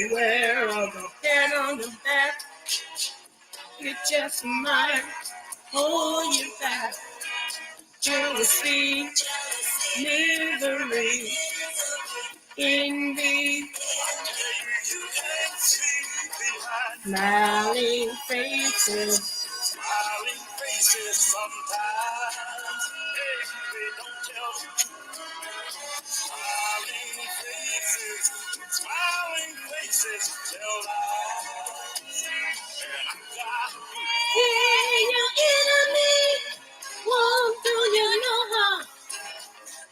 Beware of the head on the back. It just might hold you back. Jealousy, misery, envy, smiling faces. Smiling faces sometimes. Hey, they don't tell the truth. Smiling faces tell lies. And I got hey, your enemy won't do you no harm.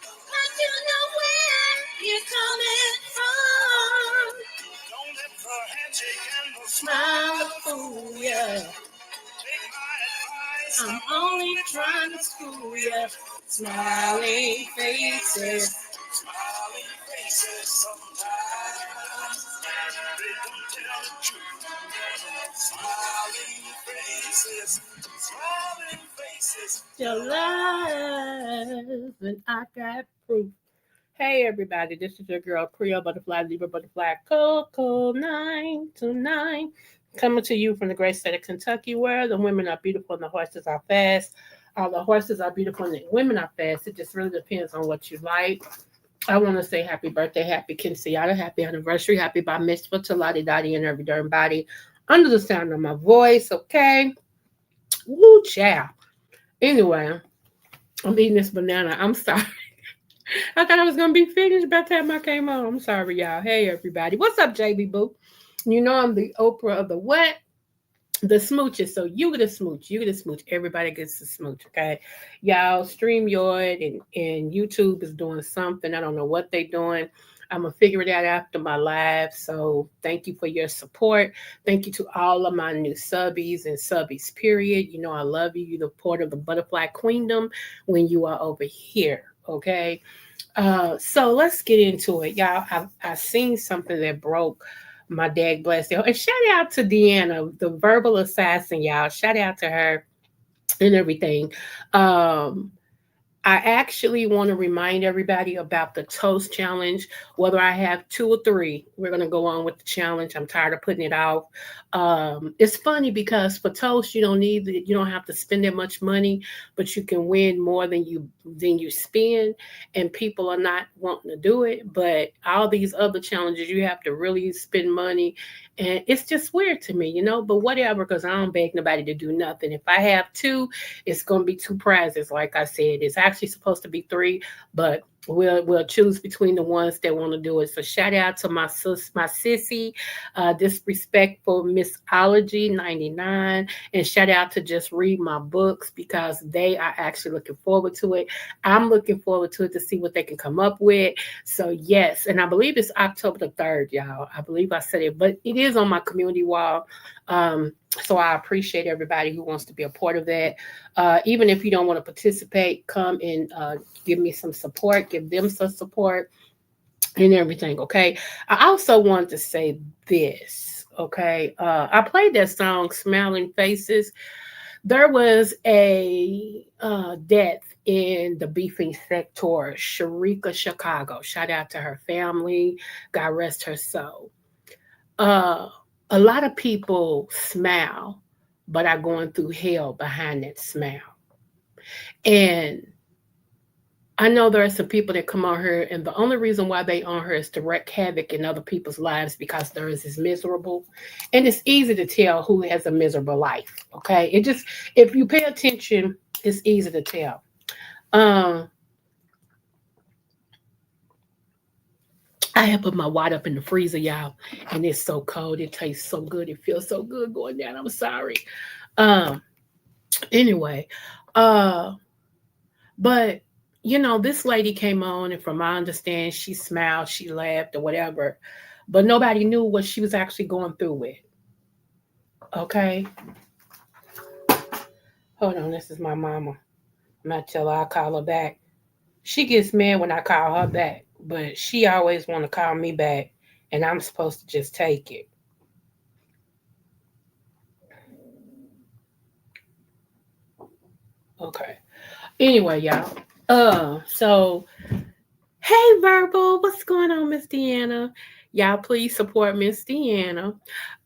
But you know where you're coming from. Don't let the handshake and the smile fool ya. Take my advice. I'm only trying to school ya. Smiling faces. Smiling faces sometimes. They don't tell the truth. Smiling faces. Smiling faces. Your love, and I got proof. Hey everybody, this is your girl Creole Butterfly, Libra Butterfly, Coco 929, coming to you from the great state of Kentucky, where the women are beautiful and the horses are fast. All the horses are beautiful and the women are fast. It just really depends on what you like. I want to say happy birthday, happy Quinceañera, happy anniversary, happy bar mitzvah to Lottie Dottie and every darn body under the sound of my voice. Okay, woo chow. Anyway, I'm eating this banana. I'm sorry. I thought I was gonna be finished by the time I came home. I'm sorry, y'all. Hey, everybody. What's up, JB Boo? You know I'm the Oprah of the what? The smooches. So you get a smooch. You get a smooch. Everybody gets a smooch, okay? Y'all, StreamYard and YouTube is doing something. I don't know what they're doing. I'm going to figure it out after my live. So thank you for your support. Thank you to all of my new subbies and subbies, period. You know I love you. You're the part of the Butterfly Queendom when you are over here, okay? So let's get into it, y'all. I seen something that broke my dag blessed. And shout out to Deanna, the verbal assassin, y'all. Shout out to her and everything. Um, I actually want to remind everybody about the toast challenge. Whether I have two or three, we're going to go on with the challenge. I'm tired of putting it off. It's funny because for toast, you don't have to spend that much money, but you can win more than you spend, and people are not wanting to do it. But all these other challenges, you have to really spend money, and it's just weird to me, But whatever, because I don't beg nobody to do nothing. If I have two, it's going to be two prizes. Like I said, it's actually supposed to be three, but we'll choose between the ones that want to do it. So shout out to my sissy, disrespectful Missology 99, and shout out to Just Read My Books, because they are actually looking forward to it. I'm looking forward to it to see what they can come up with. So yes, and I believe it's October the 3rd, y'all. I believe I said it, but it is on my community wall. So I appreciate everybody who wants to be a part of that. Even if you don't want to participate, come and give me some support, give them some support and everything, okay? I also want to say this, okay? I played that song, Smiling Faces. There was a death in the beefing sector, Sharika Chicago. Shout out to her family. God rest her soul. Uh, a lot of people smile, but are going through hell behind that smile. And I know there are some people that come on here, and the only reason why they on here is to wreak havoc in other people's lives because theirs is miserable. And it's easy to tell who has a miserable life. Okay. If you pay attention, it's easy to tell. Um, I have put my water up in the freezer, y'all, and it's so cold. It tastes so good. It feels so good going down. I'm sorry. Um, anyway, uh, but this lady came on, and from my understanding, she smiled, she laughed, or whatever, but nobody knew what she was actually going through with. Okay, hold on. This is my mama. I'm gonna tell her I'll call her back. She gets mad when I call her back, but she always want to call me back, and I'm supposed to just take it. Okay. Anyway, y'all. So hey, Verbal, what's going on, Miss Deanna? Y'all please support Miss Deanna.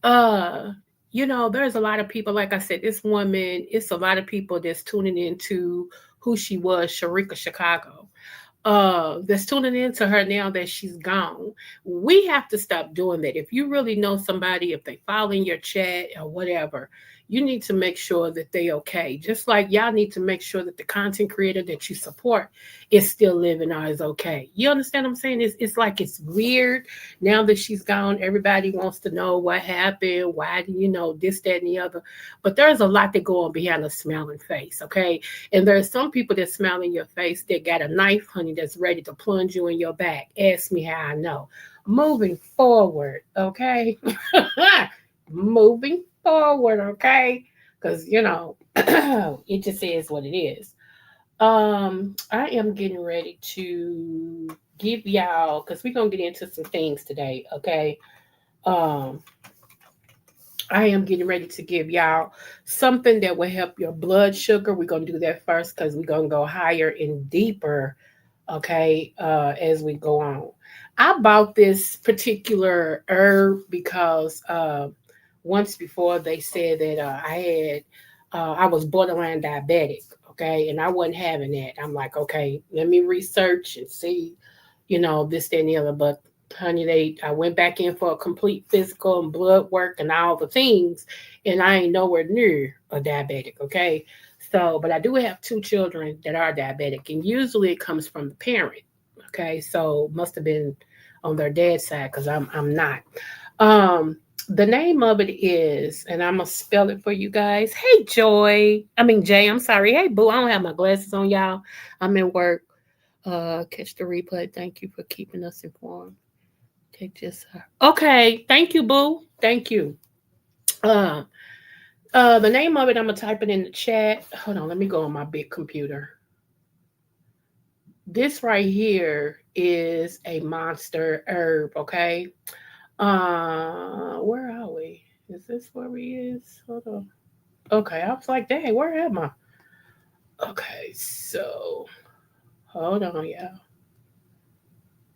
Uh, there's a lot of people, like I said, this woman, it's a lot of people that's tuning into who she was, Sharika Chicago. That's tuning into her now that she's gone. We have to stop doing that. If you really know somebody, if they follow in your chat or whatever, you need to make sure that they okay. Just like y'all need to make sure that the content creator that you support is still living or is okay. You understand what I'm saying? It's like it's weird now that she's gone. Everybody wants to know what happened, why do this, that, and the other. But there's a lot that go on behind a smiling face, okay? And there's some people that smile in your face that got a knife, honey, that's ready to plunge you in your back. Ask me how I know. Moving forward, okay? Moving forward, okay? Because, it just is what it is. I am getting ready to give y'all, because we're going to get into some things today, okay? Um, I am getting ready to give y'all something that will help your blood sugar. We're going to do that first because we're going to go higher and deeper, okay, as we go on. I bought this particular herb because once before they said that I was borderline diabetic, okay, and I wasn't having that. I'm like, okay, let me research and see, this, that, and the other. But honey, I went back in for a complete physical and blood work and all the things, and I ain't nowhere near a diabetic, okay? So, but I do have two children that are diabetic, and usually it comes from the parent, okay? So must have been on their dad's side because I'm not. Um, the name of it is, and I'm gonna spell it for you guys. Hey Joy, I mean Jay, I'm sorry. Hey Boo, I don't have my glasses on, y'all. I'm in work. Catch the replay. Thank you for keeping us informed. Take this. Okay, thank you, Boo. Thank you. Uh, the name of it, I'm gonna type it in the chat. Hold on, let me go on my big computer. This right here is a monster herb. Okay. Where are we? Is this where we is? Hold on. Okay, I was like, dang, where am I? Okay, so hold on, y'all.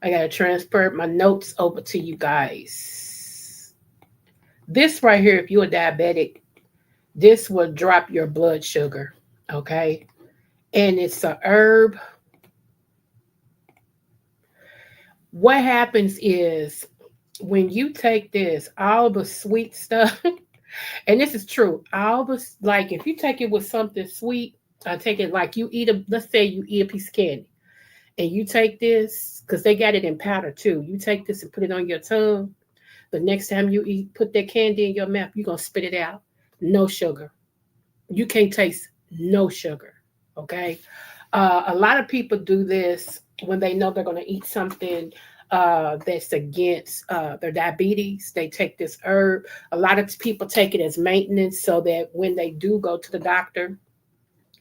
I gotta transfer my notes over to you guys. This right here, if you're a diabetic, this will drop your blood sugar, okay? And it's a herb. What happens is when you take this, all the sweet stuff, and this is true, all the like if you take it with something sweet, I take it like you eat let's say you eat a piece of candy, and you take this because they got it in powder too. You take this and put it on your tongue. The next time you eat, put that candy in your mouth, you're gonna spit it out. No sugar. You can't taste no sugar. Okay. A lot of people do this when they know they're going to eat something that's against their diabetes. They take this herb. A lot of people take it as maintenance so that when they do go to the doctor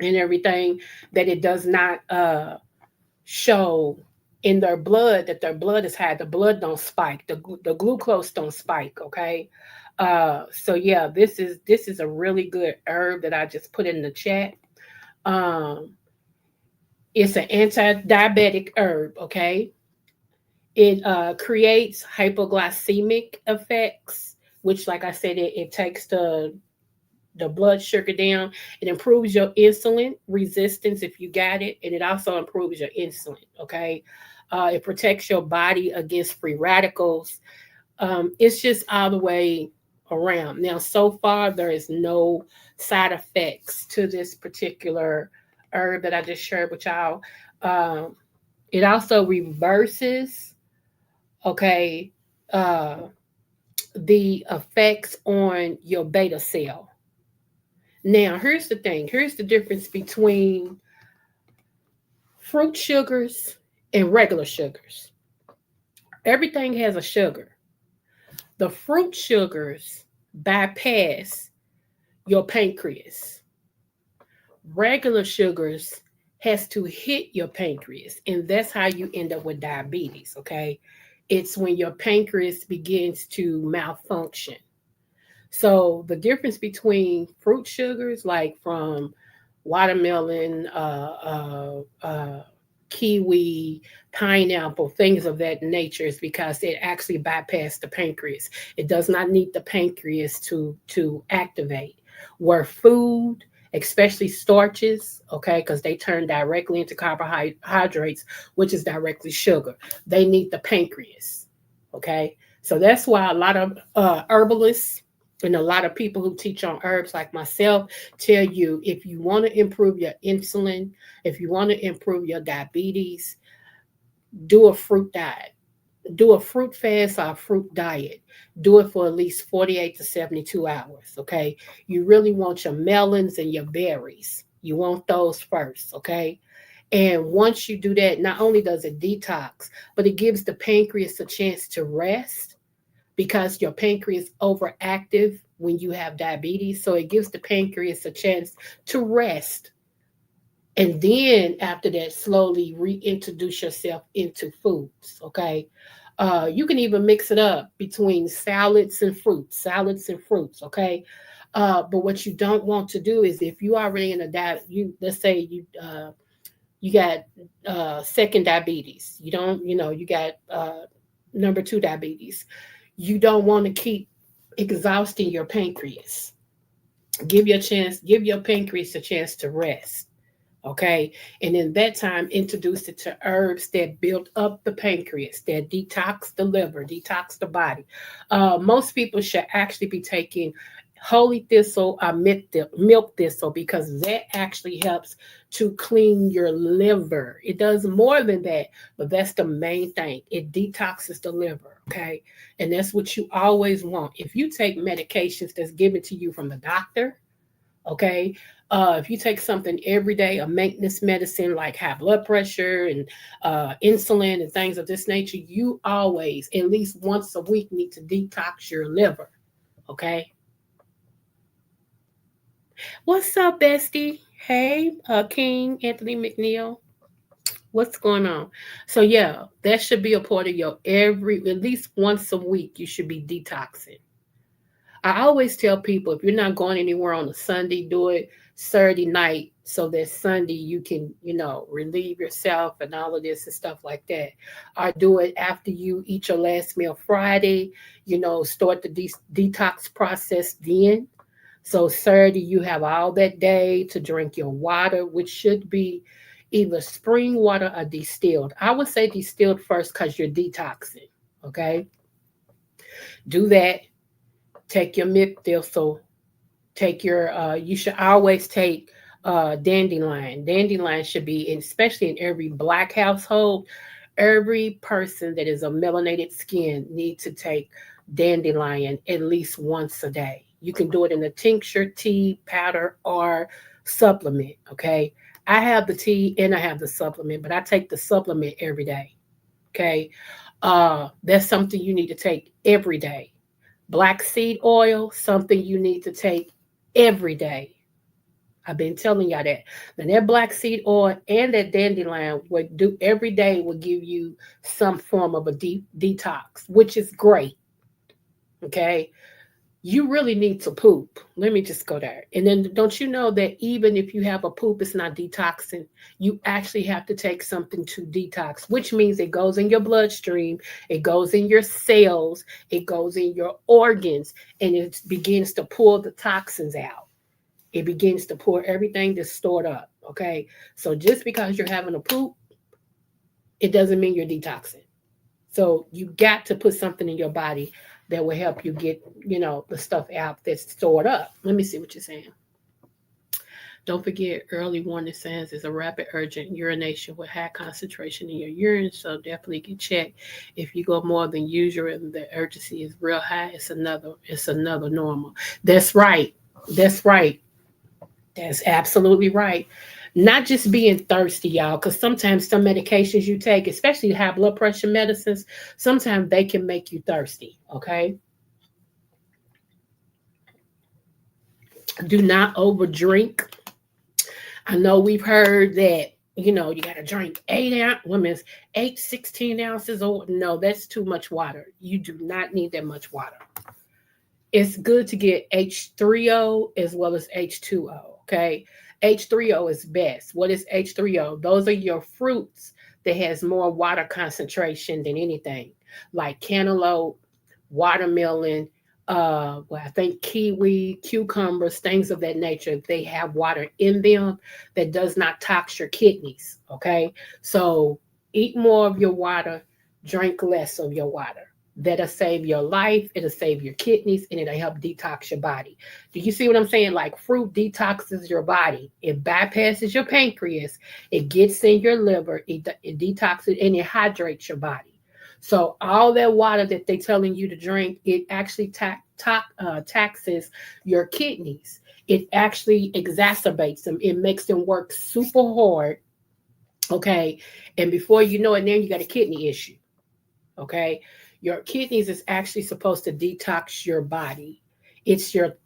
and everything, that it does not show in their blood that their blood is high. The blood don't spike. The glucose don't spike. Okay. So yeah, this is a really good herb that I just put in the chat. Um, it's an anti-diabetic herb, okay? It creates hypoglycemic effects, which, like I said, it takes the blood sugar down. It improves your insulin resistance if you got it, and it also improves your insulin, okay? It protects your body against free radicals. It's just all the way around. Now, so far, there is no side effects to this particular herb that I just shared with y'all. Um, it also reverses, okay, uh, the effects on your beta cell. Now, here's the thing. Here's the difference between fruit sugars and regular sugars. Everything has a sugar. The fruit sugars bypass your pancreas. Regular sugars has to hit your pancreas, and that's how you end up with diabetes, okay? It's when your pancreas begins to malfunction. So the difference between fruit sugars like from watermelon, kiwi, pineapple, things of that nature, is because it actually bypasses the pancreas. It does not need the pancreas to activate. Where food, especially starches, okay, because they turn directly into carbohydrates, which is directly sugar. They need the pancreas, okay. So that's why a lot of herbalists and a lot of people who teach on herbs, like myself, tell you if you want to improve your insulin, if you want to improve your diabetes, do a fruit diet. Do a fruit fast or a fruit diet. Do it for at least 48 to 72 hours, okay? You really want your melons and your berries. You want those first, okay? And once you do that, not only does it detox, but it gives the pancreas a chance to rest because your pancreas overactive when you have diabetes. So it gives the pancreas a chance to rest. And then after that, slowly reintroduce yourself into foods. Okay. You can even mix it up between salads and fruits. Okay. But what you don't want to do is if you already in a diet, let's say you got second diabetes. You don't, you got number two diabetes. You don't want to keep exhausting your pancreas. Give your pancreas a chance to rest. Okay. And in that time, introduce it to herbs that build up the pancreas, that detox the liver, detox the body. Most people should actually be taking holy thistle or milk thistle because that actually helps to clean your liver. It does more than that, but that's the main thing. It detoxes the liver. Okay. And that's what you always want. If you take medications that's given to you from the doctor, okay, if you take something every day, a maintenance medicine like high blood pressure and insulin and things of this nature, you always, at least once a week, need to detox your liver. Okay. What's up, bestie? Hey, King Anthony McNeil. What's going on? So yeah, that should be a part of your at least once a week. You should be detoxing. I always tell people if you're not going anywhere on a Sunday, do it Saturday night so that Sunday you can, relieve yourself and all of this and stuff like that. Or do it after you eat your last meal Friday, start the detox process then. So Saturday you have all that day to drink your water, which should be either spring water or distilled. I would say distilled first because you're detoxing. Okay. Do that. Take your milk thistle. Take your you should always take dandelion. Dandelion should be especially in every black household. Every person that is a melanated skin needs to take dandelion at least once a day. You can do it in a tincture, tea, powder, or supplement. Okay. I have the tea and I have the supplement, but I take the supplement every day. Okay. That's something you need to take every day. Black seed oil, something you need to take every day. I've been telling y'all that. Now that black seed oil and that dandelion would do every day will give you some form of a deep detox, which is great. Okay. You really need to poop. Let me just go there. And then don't you know that even if you have a poop, it's not detoxing. You actually have to take something to detox, which means it goes in your bloodstream, it goes in your cells, it goes in your organs, and it begins to pull the toxins out. It begins to pour everything that's stored up. Okay. So just because you're having a poop, it doesn't mean you're detoxing. So you got to put something in your body that will help you get, the stuff out that's stored up. Let me see what you're saying. Don't forget, early warning signs is a rapid, urgent urination with high concentration in your urine. So definitely get checked. If you go more than usual and the urgency is real high, it's another normal. That's right. That's right. That's absolutely right. Not just being thirsty, y'all, because sometimes some medications you take, especially high blood pressure medicines, sometimes they can make you thirsty. Okay. Do not overdrink. I know we've heard that, you got to drink 16 ounces. Or no, that's too much water. You do not need that much water. It's good to get H3O as well as H2O. Okay. H3O is best. What is H3O? Those are your fruits that has more water concentration than anything, like cantaloupe, watermelon, well, I think kiwi, cucumbers, things of that nature. They have water in them that does not tox your kidneys. Okay, so eat more of your water, drink less of your water. That'll save your life, it'll save your kidneys, and it'll help detox your body. Do you see what I'm saying? Like fruit detoxes your body, it bypasses your pancreas, it gets in your liver, it detoxes and it hydrates your body. So all that water that they're telling you to drink, it actually taxes your kidneys. It actually exacerbates them. It makes them work super hard. Okay, and before you know it, now you got a kidney issue. Okay, your kidneys is actually supposed to detox your body. It's your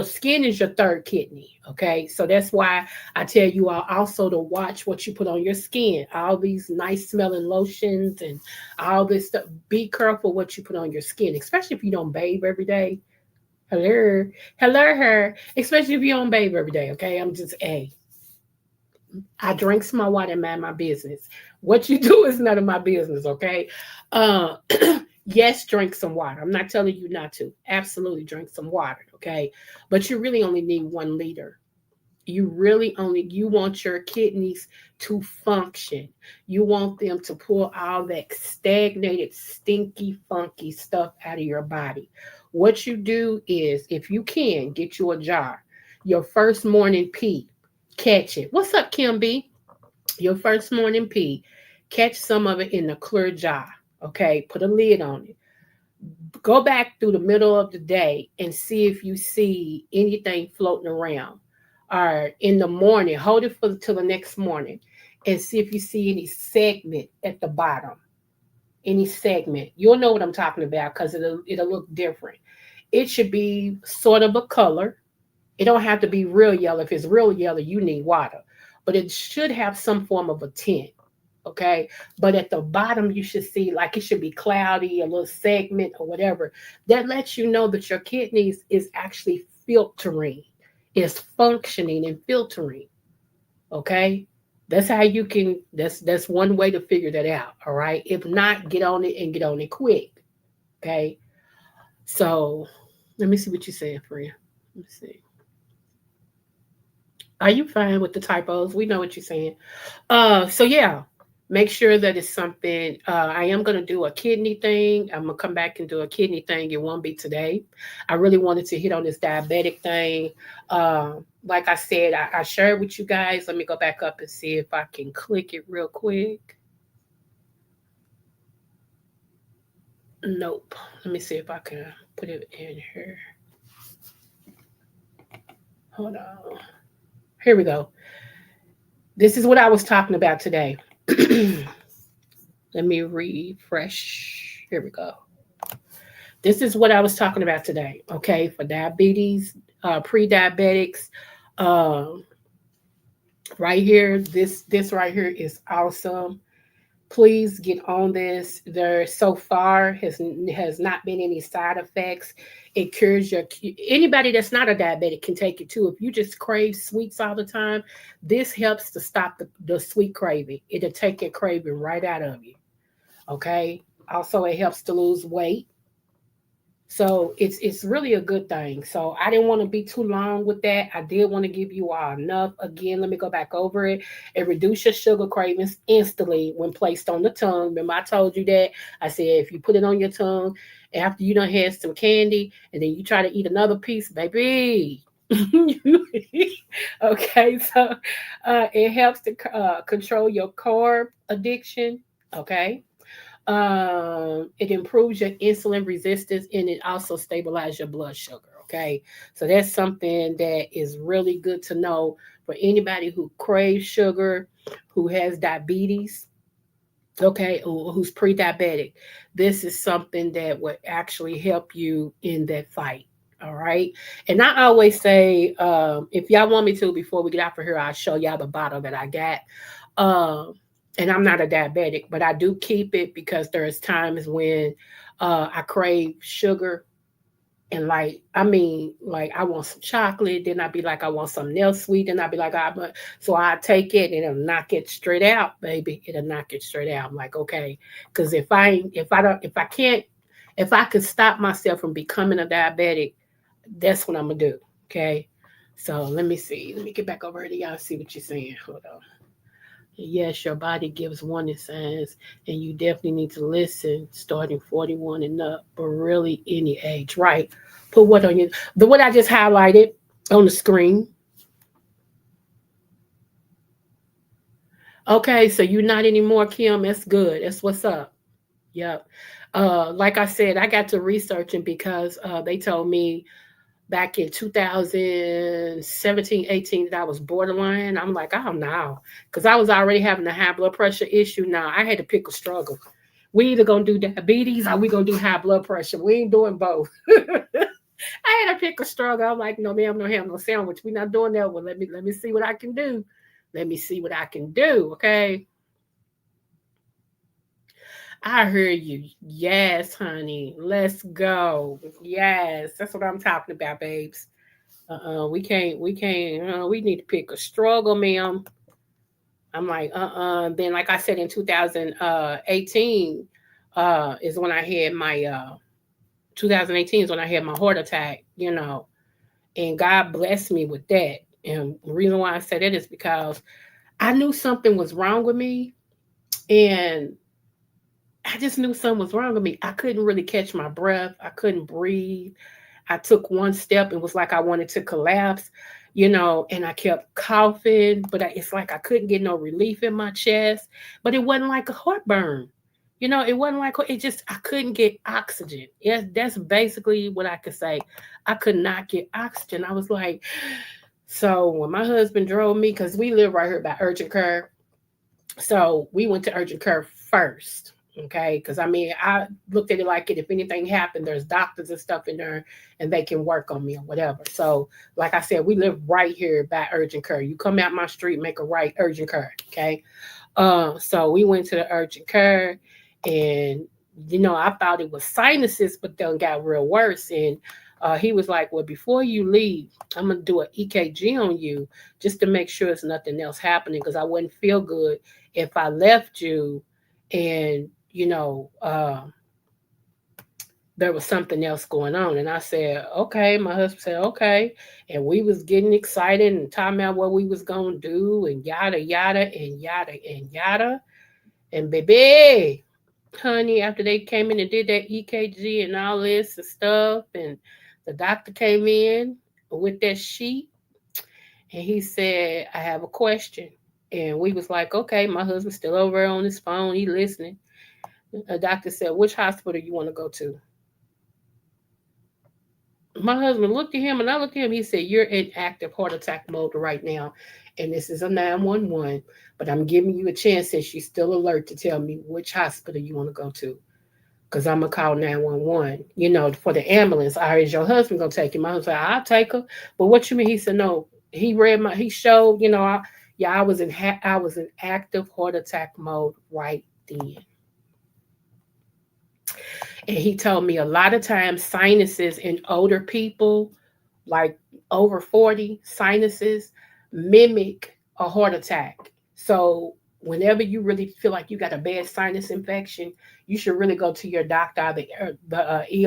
skin is your third kidney. Okay, so that's why I tell you all also to watch what you put on your skin. All these nice smelling lotions and all this stuff. Be careful what you put on your skin, especially if you don't bathe every day. Hello, hello, her. Especially if you don't bathe every day. Okay, I'm just a. I drink some more water and mind my business. What you do is none of my business, okay? Uh, yes, drink some water. I'm not telling you not to. Absolutely drink some water, okay? But you really only need 1 liter. You want your kidneys to function. You want them to pull all that stagnated, stinky, funky stuff out of your body. What you do is, if you can, get you a jar. Your first morning pee, catch it. What's up, Kim B? Your first morning pee, catch some of it in a clear jar. Okay, put a lid on it. Go back through the middle of the day and see if you see anything floating around. Or in the morning, hold it for till the next morning and see if you see any segment at the bottom. Any segment. You'll know what I'm talking about because it'll look different. It should be sort of a color. It don't have to be real yellow. If it's real yellow, you need water. But it should have some form of a tint. Okay. But at the bottom, you should see like it should be cloudy, a little segment or whatever. That lets you know that your kidneys is actually filtering, is functioning and filtering. Okay. That's how you can that's one way to figure that out. All right. If not, get on it and get on it quick. Okay. So let me see what you're saying, friend. Let me see. Are you fine with the typos? We know what you're saying. So yeah, make sure that it's something. I am gonna do a kidney thing. I'm gonna come back and do a kidney thing. It won't be today. I really wanted to hit on this diabetic thing. Like I said, I shared with you guys. Let me go back up and see if I can click it real quick. Nope. Let me see if I can put it in here. Hold on. Here we go. This is what I was talking about today. Let me refresh. Here we go. This is what I was talking about today. Okay, for diabetes, pre-diabetics, um, right here. This right here is awesome. Please get on this. There so far has not been any side effects. It cures your anybody that's not a diabetic can take it too. If you just crave sweets all the time, this helps to stop the sweet craving. It'll take your craving right out of you. Okay. Also, it helps to lose weight. So it's really a good thing. So I didn't want to be too long with that. I did want to give you all enough. Again, let me go back over it. It reduces your sugar cravings instantly when placed on the tongue. Remember, I told you that. I said if you put it on your tongue after you done had some candy and then you try to eat another piece, baby. Okay, so it helps to control your carb addiction. Okay, it improves your insulin resistance and it also stabilizes your blood sugar. Okay, so that's something that is really good to know for anybody who craves sugar, who has diabetes, okay, or who's pre-diabetic. This is something that would actually help you in that fight. All right, and I always say, if y'all want me to, before we get out of here, I'll show y'all the bottle that I got. Um, and I'm not a diabetic, but I do keep it because there's times when I crave sugar And like, I mean, like I want some chocolate, then I'd be like, I want something else sweet, then I'd be like, so I take it and it'll knock it straight out, baby. It'll knock it straight out. I'm like, okay, because if I could stop myself from becoming a diabetic, that's what I'm gonna do. Okay. So let me see. Let me get back over here to y'all see what you're saying. Hold on. Yes, your body gives warning signs, and you definitely need to listen starting 41 and up, but really any age. Right. Put what on you? The what I just highlighted on the screen. Okay, so you're not anymore, Kim. That's good. That's what's up. Yep. Like I said, I got to researching because they told me back in 2017, 18 that I was borderline. I'm like, oh no, because I was already having a high blood pressure issue. Now I had to pick a struggle. We either gonna do diabetes or we gonna do high blood pressure. We ain't doing both. I had to pick a struggle. I'm like, no, ma'am, no ham, no sandwich. We're not doing that one. Let me see what I can do. Let me see what I can do. Okay. I heard you. Yes, honey. Let's go. Yes, that's what I'm talking about, babes. We need to pick a struggle, ma'am. I'm like, Then, like I said, in 2018, is when I had my 2018 is when I had my heart attack. And God blessed me with that. And the reason why I say that is because I knew something was wrong with me, and I just knew something was wrong with me. I couldn't really catch my breath. I couldn't breathe. I took one step. It was like I wanted to collapse, and I kept coughing, but it's like I couldn't get no relief in my chest. But it wasn't like a heartburn. It wasn't like it just I couldn't get oxygen. Yeah, that's basically what I could say. I could not get oxygen. I was like, so when my husband drove me, because we live right here by urgent care, so we went to urgent care first. Okay, because I mean, I looked at it like it. If anything happened, there's doctors and stuff in there, and they can work on me or whatever. So, like I said, we live right here by urgent care. You come out my street, make a right, urgent care. Okay, so we went to the urgent care, and I thought it was sinuses, but then got real worse. And he was like, "Well, before you leave, I'm gonna do an EKG on you just to make sure it's nothing else happening because I wouldn't feel good if I left you, and there was something else going on." And I said, "Okay." My husband said, "Okay," and we was getting excited and talking about what we was gonna do and yada yada and yada and yada. And baby, honey, after they came in and did that EKG and all this and stuff, and the doctor came in with that sheet and he said, "I have a question." And we was like, okay, my husband's still over on his phone, he listening. The doctor said, "Which hospital you want to go to?" My husband looked at him and I looked at him. He said, "You're in active heart attack mode right now. And this is a 911. But I'm giving you a chance since you're still alert to tell me which hospital you want to go to. Because I'm going to call 911, for the ambulance. Is your husband going to take you?" My husband said, "I'll take her." "But what you mean?" He said, "No." He showed, I was I was in active heart attack mode right then. And he told me a lot of times sinuses in older people, like over 40, sinuses mimic a heart attack. So whenever you really feel like you got a bad sinus infection, you should really go to your doctor, the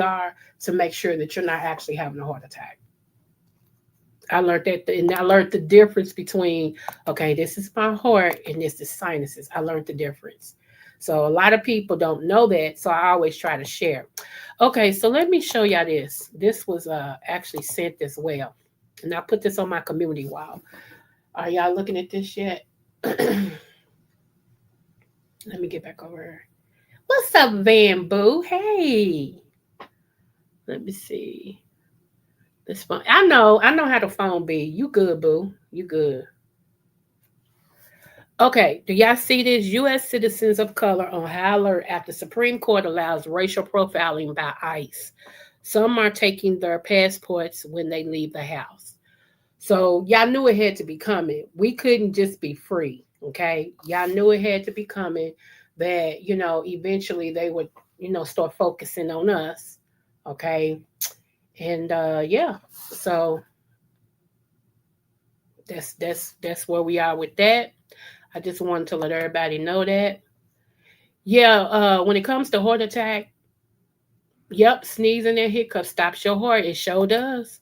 ER, to make sure that you're not actually having a heart attack. I learned that, and I learned the difference between, okay, this is my heart and this is sinuses. I learned the difference. So a lot of people don't know that, so I always try to share. Okay, so let me show y'all this. This was actually sent as well, and I put this on my community wall. Are y'all looking at this yet? Let me get back over here. What's up, Van Boo? Hey, let me see. This phone. I know how the phone be. You good, boo? You good? Okay, do y'all see this? U.S. citizens of color on high alert after Supreme Court allows racial profiling by ICE. Some are taking their passports when they leave the house. So y'all knew it had to be coming. We couldn't just be free, okay? Y'all knew it had to be coming. That eventually they would start focusing on us, okay? And yeah, so that's where we are with that. I just wanted to let everybody know that. Yeah, when it comes to heart attack, yep, sneezing and hiccup stops your heart. It sure does.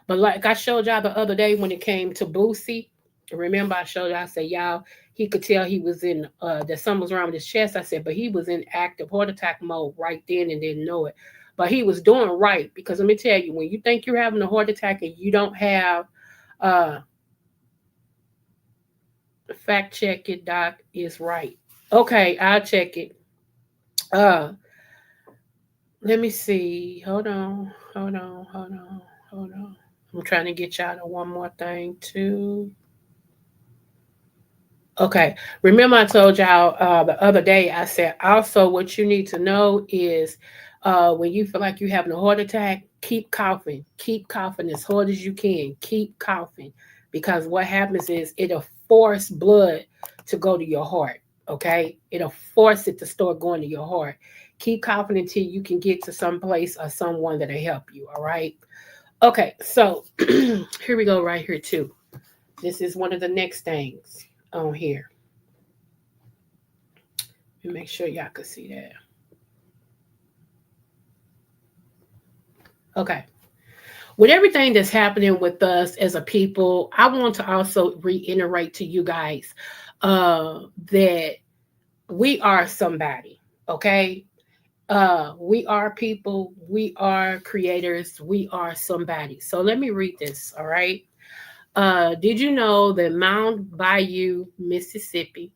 But like I showed y'all the other day when it came to Boosie, remember I showed y'all, I said, y'all, he could tell he was in, that something was wrong with his chest. I said, but he was in active heart attack mode right then and didn't know it. But he was doing right because let me tell you, when you think you're having a heart attack and you don't have, uh, fact check it, doc is right. Okay, I'll check it. Uh, Let me see. Hold on. I'm trying to get y'all to one more thing too. Okay. Remember I told y'all the other day, I said also what you need to know is when you feel like you're having a heart attack, keep coughing. Keep coughing as hard as you can. Keep coughing. Because what happens is it'll force blood to go to your heart. Okay? It'll force it to start going to your heart. Keep coughing until you can get to some place or someone that'll help you. All right. Okay, so here we go right here too. This is one of the next things on here. Let me make sure y'all can see that. Okay. With everything that's happening with us as a people, I want to also reiterate to you guys that we are somebody, okay? We are people, we are creators, we are somebody. So let me read this, all right? Did you know that Mound Bayou, Mississippi,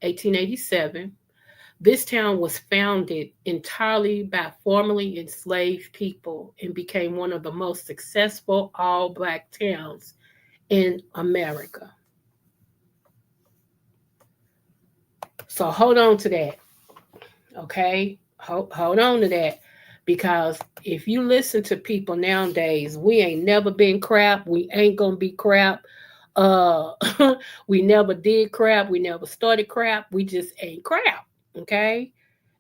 1887, this town was founded entirely by formerly enslaved people and became one of the most successful all black towns in America. So hold on to that, okay? Hold on to that because if you listen to people nowadays, we ain't never been crap. We ain't gonna be crap. Uh, we never did crap. We never started crap. We just ain't crap, okay?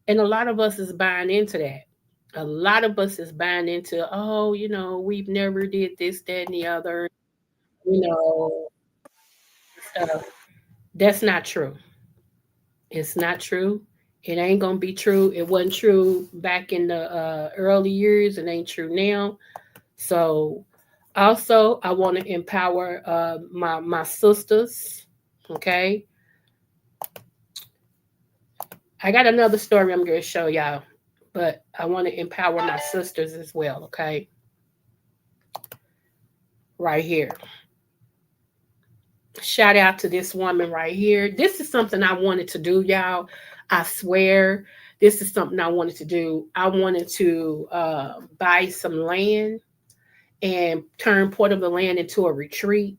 And a lot of us is buying into that. A lot of us is buying into, oh, we've never did this, that, and the other, you know, stuff. That's not true. It's not true. It ain't gonna be true. It wasn't true back in the early years. It ain't true now. So, also, I want to empower my sisters. Okay, I got another story I'm going to show y'all, but I want to empower my sisters as well. Okay, right here. Shout out to this woman right here. This is something I wanted to do, y'all. I swear, this is something I wanted to do. I wanted to buy some land and turn part of the land into a retreat.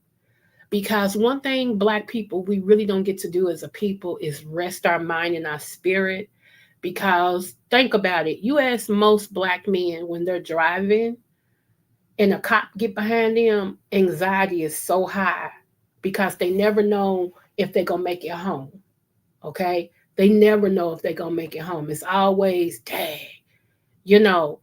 Because one thing Black people we really don't get to do as a people is rest our mind and our spirit. Because think about it, you ask most Black men when they're driving and a cop get behind them, anxiety is so high because they never know if they're gonna make it home. Okay, they never know if they're gonna make it home. It's always dang, you know.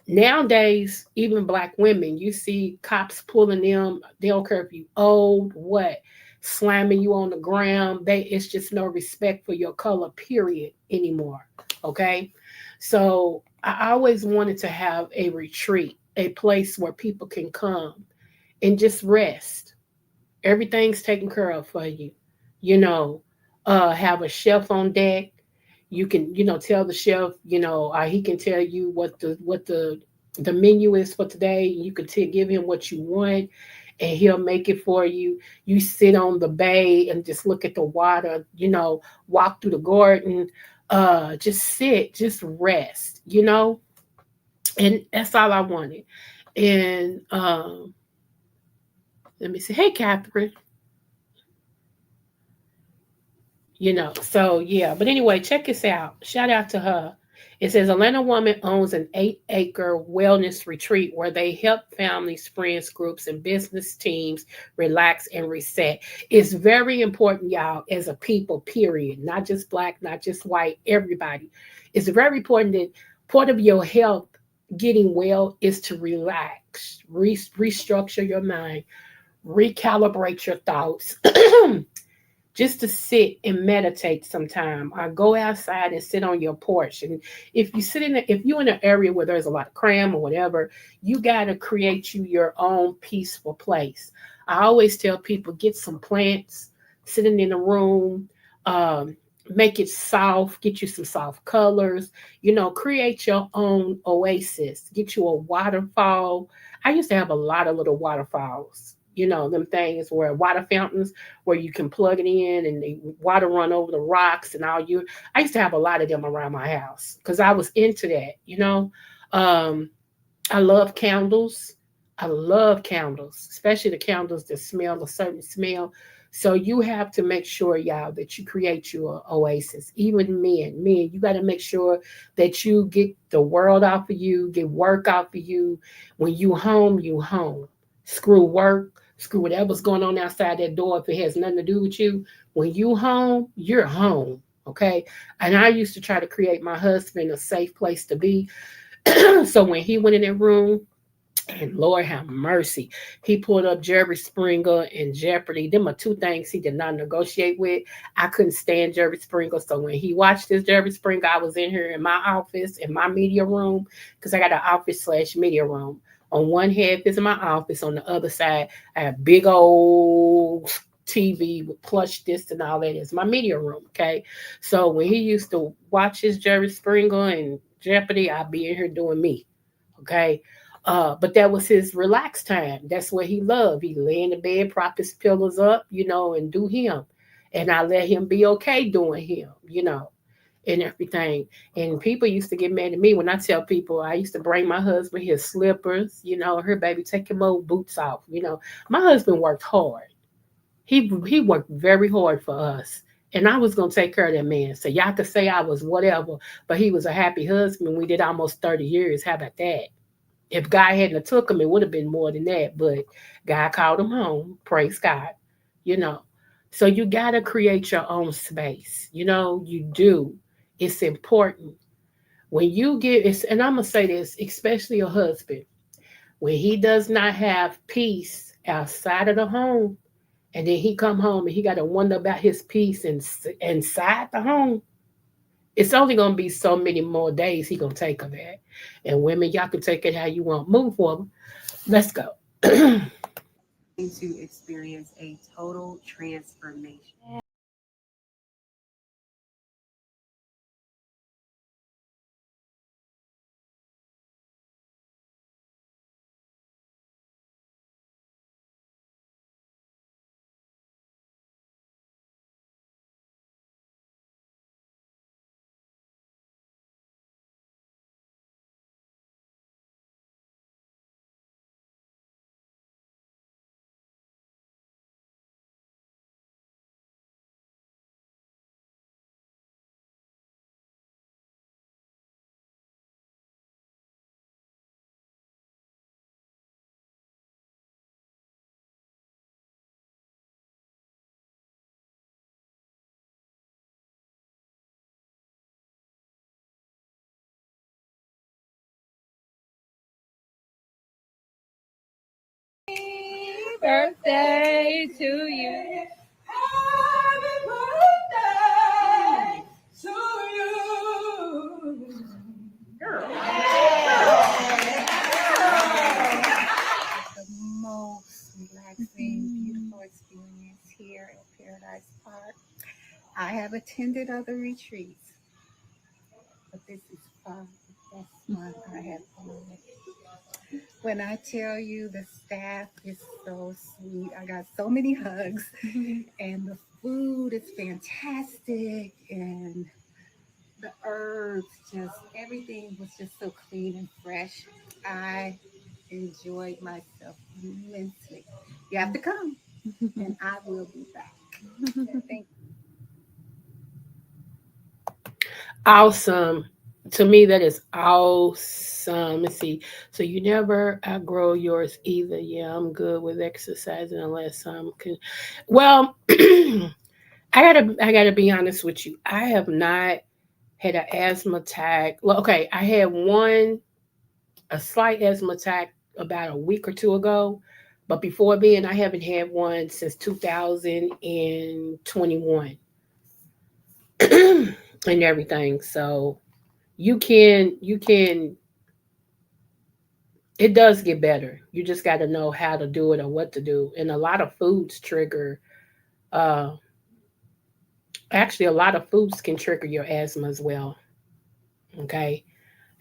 Nowadays, even Black women, you see cops pulling them. They don't care if you old, what, slamming you on the ground. It's just no respect for your color, period, anymore. Okay, so I always wanted to have a retreat, a place where people can come and just rest. Everything's taken care of for you. You know, have a chef on deck. You can, tell the chef, he can tell you what the menu is for today. You can give him what you want, and he'll make it for you. You sit on the bay and just look at the water. Walk through the garden. Just sit, just rest. And that's all I wanted. And let me see. Hey, Catherine. So yeah, but anyway, check this out. Shout out to her. It says Atlanta woman owns an 8-acre wellness retreat where they help families, friends, groups, and business teams relax and reset. It's very important, y'all, as a people, period. Not just Black, not just white, everybody. It's very important that part of your health getting well is to relax, restructure your mind, recalibrate your thoughts, just to sit and meditate sometime, or go outside and sit on your porch. And if you're in an area where there's a lot of crime or whatever, you got to create you your own peaceful place. I always tell people, get some plants sitting in a room, um, make it soft, get you some soft colors, create your own oasis, get you a waterfall. I used to have a lot of little waterfalls, them things where water fountains, where you can plug it in and the water run over the rocks and all. I used to have a lot of them around my house because I was into that. um I love candles. I love candles, especially the candles that smell a certain smell. So you have to make sure, y'all, that you create your oasis. Even men, you got to make sure that you get the world off of you, get work off of you. When you home, you home. Screw work, screw whatever's going on outside that door if it has nothing to do with you. When you home, you're home. Okay. And I used to try to create my husband a safe place to be. So when he went in that room, and Lord have mercy, he pulled up Jerry Springer and Jeopardy. Them are two things he did not negotiate with. I couldn't stand Jerry Springer. So when he watched this Jerry Springer, I was in here in my office, in my media room, because I got an office/media room. On one half is my office. On the other side, I have big old TV with plush this and all that is my media room. Okay. So when he used to watch his Jerry Springer and Jeopardy, I'd be in here doing me. Okay. But that was his relaxed time. That's what he loved. He lay in the bed, prop his pillows up, and do him. And I let him be okay doing him, and everything. And people used to get mad at me when I tell people I used to bring my husband his slippers, her baby, take your old boots off. My husband worked hard. He worked very hard for us. And I was gonna take care of that man. So y'all could say I was whatever, but he was a happy husband. We did almost 30 years. How about that? If God hadn't have took him, it would have been more than that. But God called him home. Praise God. You know. So you gotta create your own space. You do. It's important. When you get it's and I'm gonna say this, especially a husband, when he does not have peace outside of the home, and then he come home and he gotta wonder about his peace inside the home, it's only gonna be so many more days he gonna take of that. And women, y'all can take it how you want. Move forward. Let's go. Birthday to you. Happy birthday to you. Girl. The most relaxing, beautiful experience here at Paradise Park. I have attended other retreats, but this is fun. The best one I have been. When I tell you the staff is so sweet, I got so many hugs, and the food is fantastic, and the herbs, just everything was just so clean and fresh. I enjoyed myself immensely. You have to come, and I will be back. Thank Awesome. To me, that is awesome. Let's see. So you never outgrow yours either. Yeah, I'm good with exercising unless I'm. Well, I gotta be honest with you. I have not had an asthma attack. Well, okay, I had one a slight asthma attack about a week or two ago. But before then, I haven't had one since 2021 and everything. So you can it does get better. You just got to know how to do it or what to do. And a lot of foods trigger uh actually a lot of foods can trigger your asthma as well. Okay.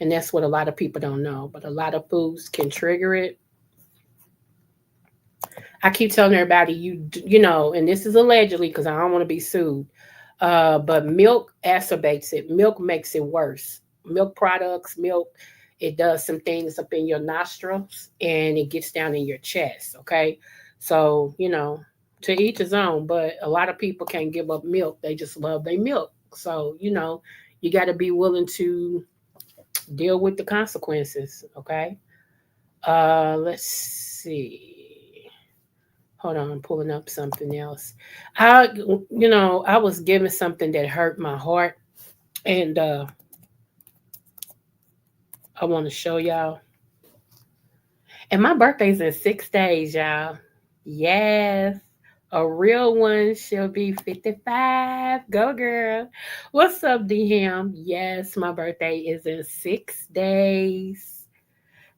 And that's what a lot of people don't know. But a lot of foods can trigger it. I keep telling everybody, and this is allegedly because I don't want to be sued. But milk exacerbates it. Milk makes it worse. Milk products, milk, it does some things up in your nostrils and it gets down in your chest. Okay, so to each his own. But a lot of people can't give up milk. They just love their milk. So you got to be willing to deal with the consequences. Okay. Let's see. Hold on, I'm pulling up something else. I, I was given something that hurt my heart, and I want to show y'all. And my birthday's in 6 days, y'all. Yes, a real one. She'll be 55. Go, girl. What's up, D Ham? Yes, my birthday is in 6 days.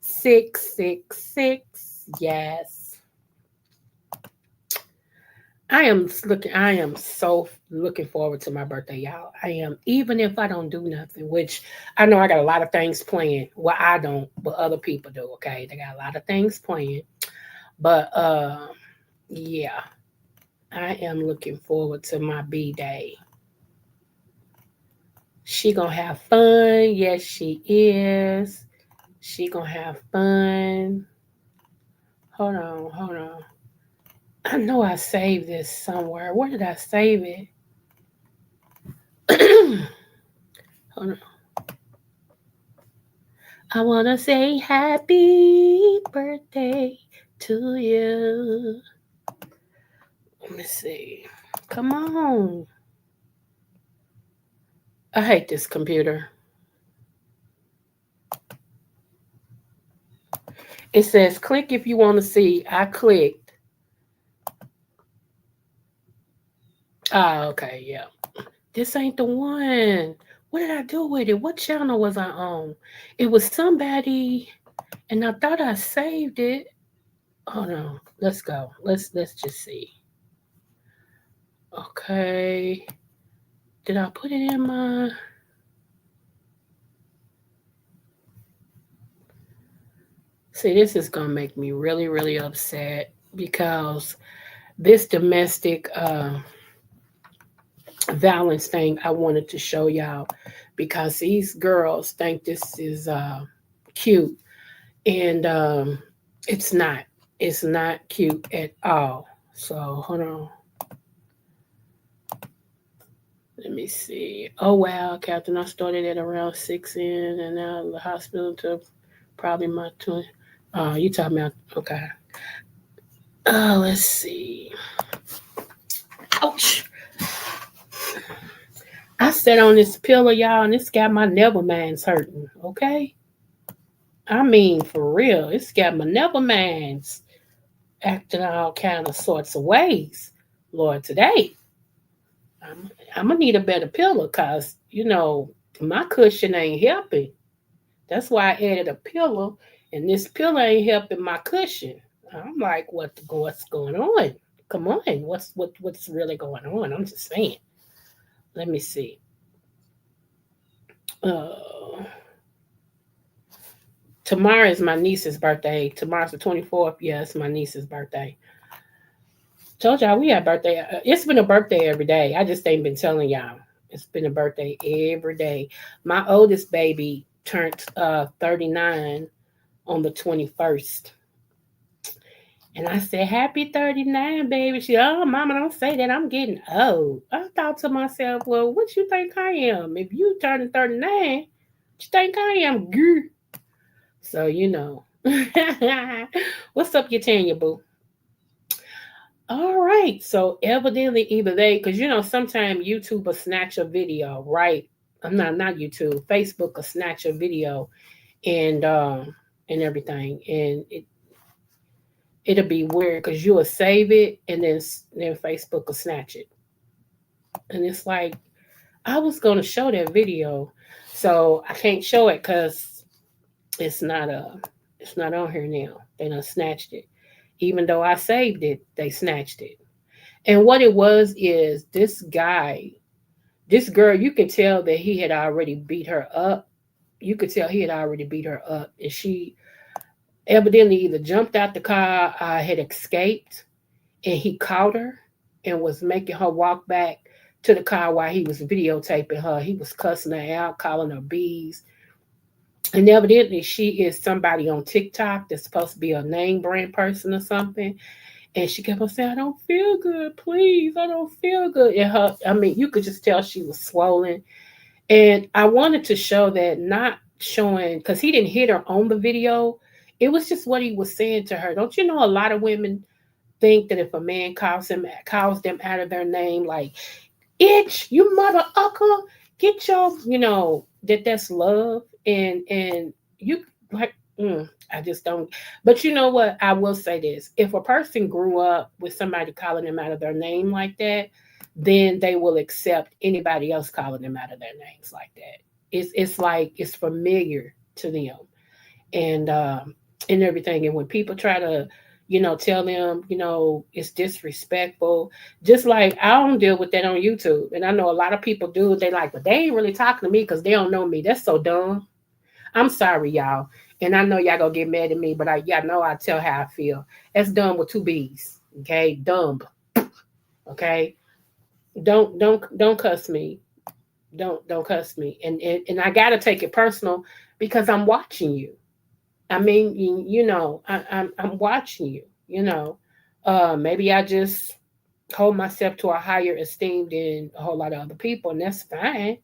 666. Yes. I am so looking forward to my birthday, y'all. I am, even if I don't do nothing, which I know I got a lot of things planned. Well, I don't, but other people do, okay? They got a lot of things planned. But yeah, I am looking forward to my B day. She gonna have fun. Yes, she is. She gonna have fun. Hold on. I know I saved this somewhere. Where did I save it? Hold on. I want to say happy birthday to you. Let me see. Come on. I hate this computer. It says click if you want to see. I clicked. Ah, okay, yeah. This ain't the one. What did I do with it? What channel was I on? It was somebody, and I thought I saved it. Hold on. Let's go. Let's just see. Okay. Did I put it in my? See, this is gonna make me really, really upset because this domestic violence thing I wanted to show y'all because these girls think this is cute and it's not. It's not cute at all. So hold on. Let me see. Oh wow, Captain, I started at around 6 in and now the hospital to probably my 20. You talking about okay. Let's see. Ouch. I sat on this pillow, y'all, and it's got my Nevermands hurting. Okay, I mean for real, it's got my Nevermands acting all kind of sorts of ways. Lord, today I'm gonna need a better pillow, cause my cushion ain't helping. That's why I added a pillow, and this pillow ain't helping my cushion. I'm like, what's going on? Come on, what's really going on? I'm just saying. Let me see. Uh, Tomorrow is my niece's birthday. Tomorrow's the 24th. Yeah, it's my niece's birthday. Told y'all we had birthday. It's been a birthday every day. I just ain't been telling y'all. It's been a birthday every day. My oldest baby turned 39 on the 21st. And I said, Happy 39, baby. She, oh, mama, don't say that. I'm getting old. I thought to myself, well, what you think I am? If you turning 39, what you think I am? Girl. So, What's up, Yatanya, boo? All right. So evidently either they, because sometimes YouTube will snatch a video, right? I'm not YouTube. Facebook will snatch a video and and everything, and it'll be weird because you'll save it and then Facebook will snatch it, and it's like I was gonna show that video, so I can't show it because it's not it's not on here now. They done snatched it. Even though I saved it, they snatched it. And what it was is this guy, this girl, you can tell that he had already beat her up. You could tell he had already beat her up. And she evidently either jumped out the car, had escaped, and he caught her and was making her walk back to the car while he was videotaping her. He was cussing her out, calling her bees. And evidently, she is somebody on TikTok that's supposed to be a name brand person or something. And she kept on saying, I don't feel good, please. I don't feel good. And her, I mean, you could just tell she was swollen. And I wanted to show that, not showing, because he didn't hit her on the video. It was just what he was saying to her. Don't you know a lot of women think that if a man calls them out of their name, like itch, you mother ucker, get your, that's love. And you like, I just don't. But you know what? I will say this: if a person grew up with somebody calling them out of their name like that, then they will accept anybody else calling them out of their names like that. It's like it's familiar to them, and everything. And when people try to, tell them, it's disrespectful. Just like I don't deal with that on YouTube, and I know a lot of people do. They like, but they ain't really talking to me because they don't know me. That's so dumb. I'm sorry, y'all. And I know y'all gonna get mad at me, but y'all know I tell how I feel. That's dumb with two B's. Okay, dumb. Okay, don't cuss me. Don't cuss me. And I gotta take it personal because I'm watching you. I mean, I'm watching you. Maybe I just hold myself to a higher esteem than a whole lot of other people, and that's fine.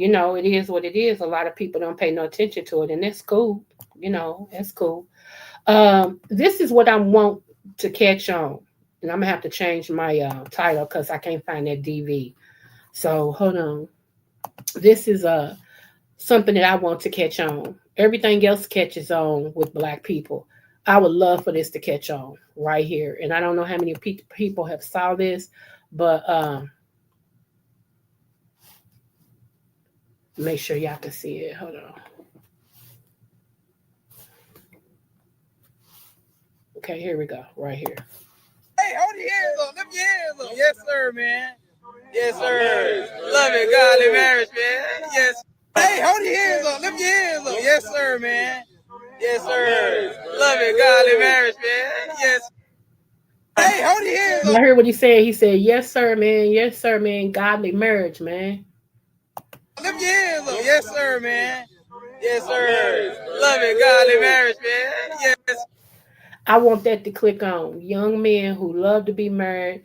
It is what it is. A lot of people don't pay no attention to it, and that's cool. That's cool. This is what I want to catch on, and I'm gonna have to change my title because I can't find that DV. So hold on. This is something that I want to catch on. Everything else catches on with Black people. I would love for this to catch on right here, and I don't know how many people have saw this, but make sure y'all can see it. Hold on. Okay, here we go. Right here. Hey, hold your hands up. Lift your hands up. Yes, sir, man. Yes, sir. Love it. Godly marriage, man. Yes. Hey, hold your hands up. Lift your hands up. Yes, sir, man. Yes, sir. Love it. Godly marriage, man. Yes. Hey, hold your hands I up. heard what he said. He said, "Yes, sir, man. Yes, sir, man. Godly marriage, man." Lift your hands up. Yes, sir, man. Yes, sir. Love it. Godly marriage, man. Yes. I want that to click on. Young men who love to be married,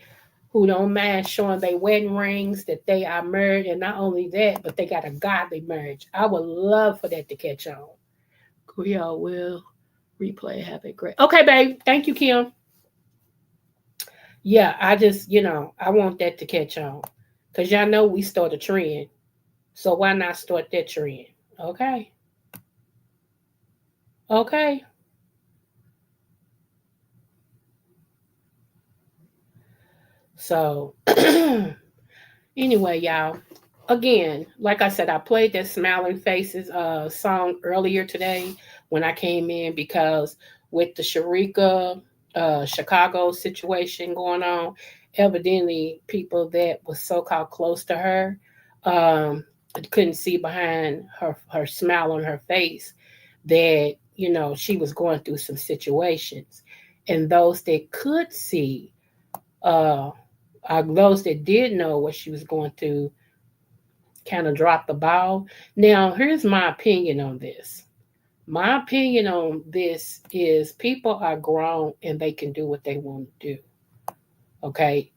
who don't mind showing their wedding rings that they are married, and not only that, but they got a godly marriage. I would love for that to catch on. Creole will replay. Have it great. Okay, babe. Thank you, Kim. Yeah, I just, I want that to catch on. Because y'all know we start a trend. So why not start that trend? Okay. Okay. So anyway, y'all, again, like I said, I played that Smiling Faces song earlier today when I came in because with the Sharika Chicago situation going on, evidently people that was so called close to her um, couldn't see behind her smile on her face that she was going through some situations, and those that could see. Uh, those that did know what she was going through kind of dropped the ball. Now, here's my opinion on this. My opinion on this is people are grown and they can do what they want to do. Okay.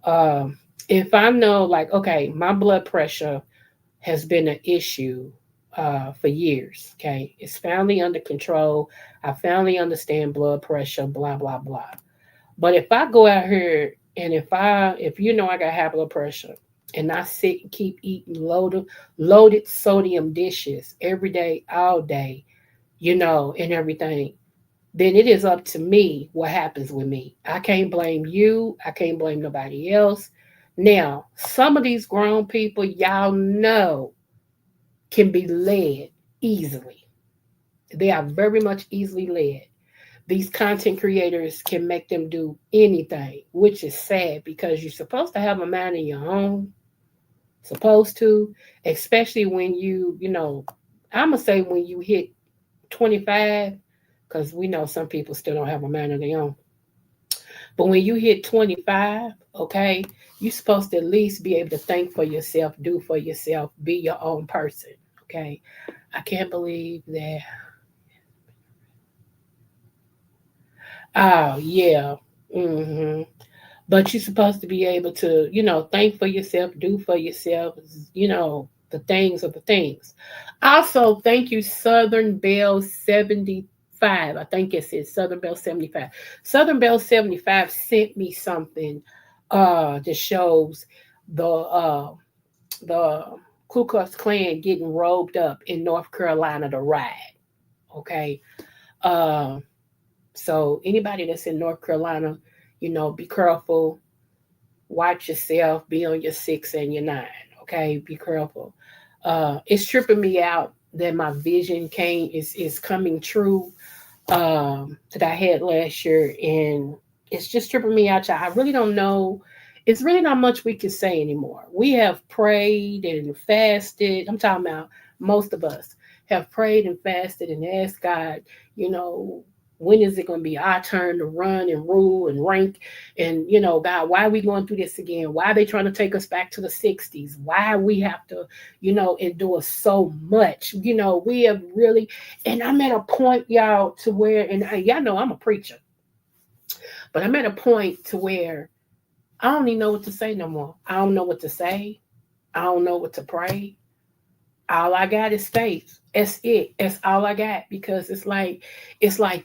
Um, if I know, like, okay, my blood pressure has been an issue for years. Okay. It's finally under control. I finally understand blood pressure, blah, blah, blah. But if I go out here and if I got high blood pressure and I sit and keep eating loaded sodium dishes every day, all day, and everything, then it is up to me what happens with me. I can't blame you. I can't blame nobody else. Now, some of these grown people, y'all know, can be led easily. They are very much easily led. These content creators can make them do anything, which is sad because you're supposed to have a mind of your own, supposed to, especially when I'm going to say when you hit 25, because we know some people still don't have a mind of their own. But when you hit 25, okay, you're supposed to at least be able to think for yourself, do for yourself, be your own person, okay? I can't believe that. Oh, yeah. hmm But you're supposed to be able to, think for yourself, do for yourself, the things of the things. Also, thank you, Southern Bell 75. I think it says Southern Bell 75. Southern Bell 75 sent me something that shows the Ku Klux Klan getting robed up in North Carolina to ride. Okay. Um, so anybody that's in North Carolina, be careful, watch yourself, be on your 6 and your 9. Okay, be careful. It's tripping me out that my vision is coming true, that I had last year, and it's just tripping me out, y'all. I really don't know. It's really not much we can say anymore. We have prayed and fasted. I'm talking about most of us have prayed and fasted and asked God, you know, when is it going to be our turn to run and rule and rank? And, God, why are we going through this again? Why are they trying to take us back to the 60s? Why we have to, endure so much? We have really, and I'm at a point, y'all, to where, and y'all know I'm a preacher, but I'm at a point to where I don't even know what to say no more. I don't know what to say. I don't know what to pray. All I got is faith. That's it. That's all I got, because it's like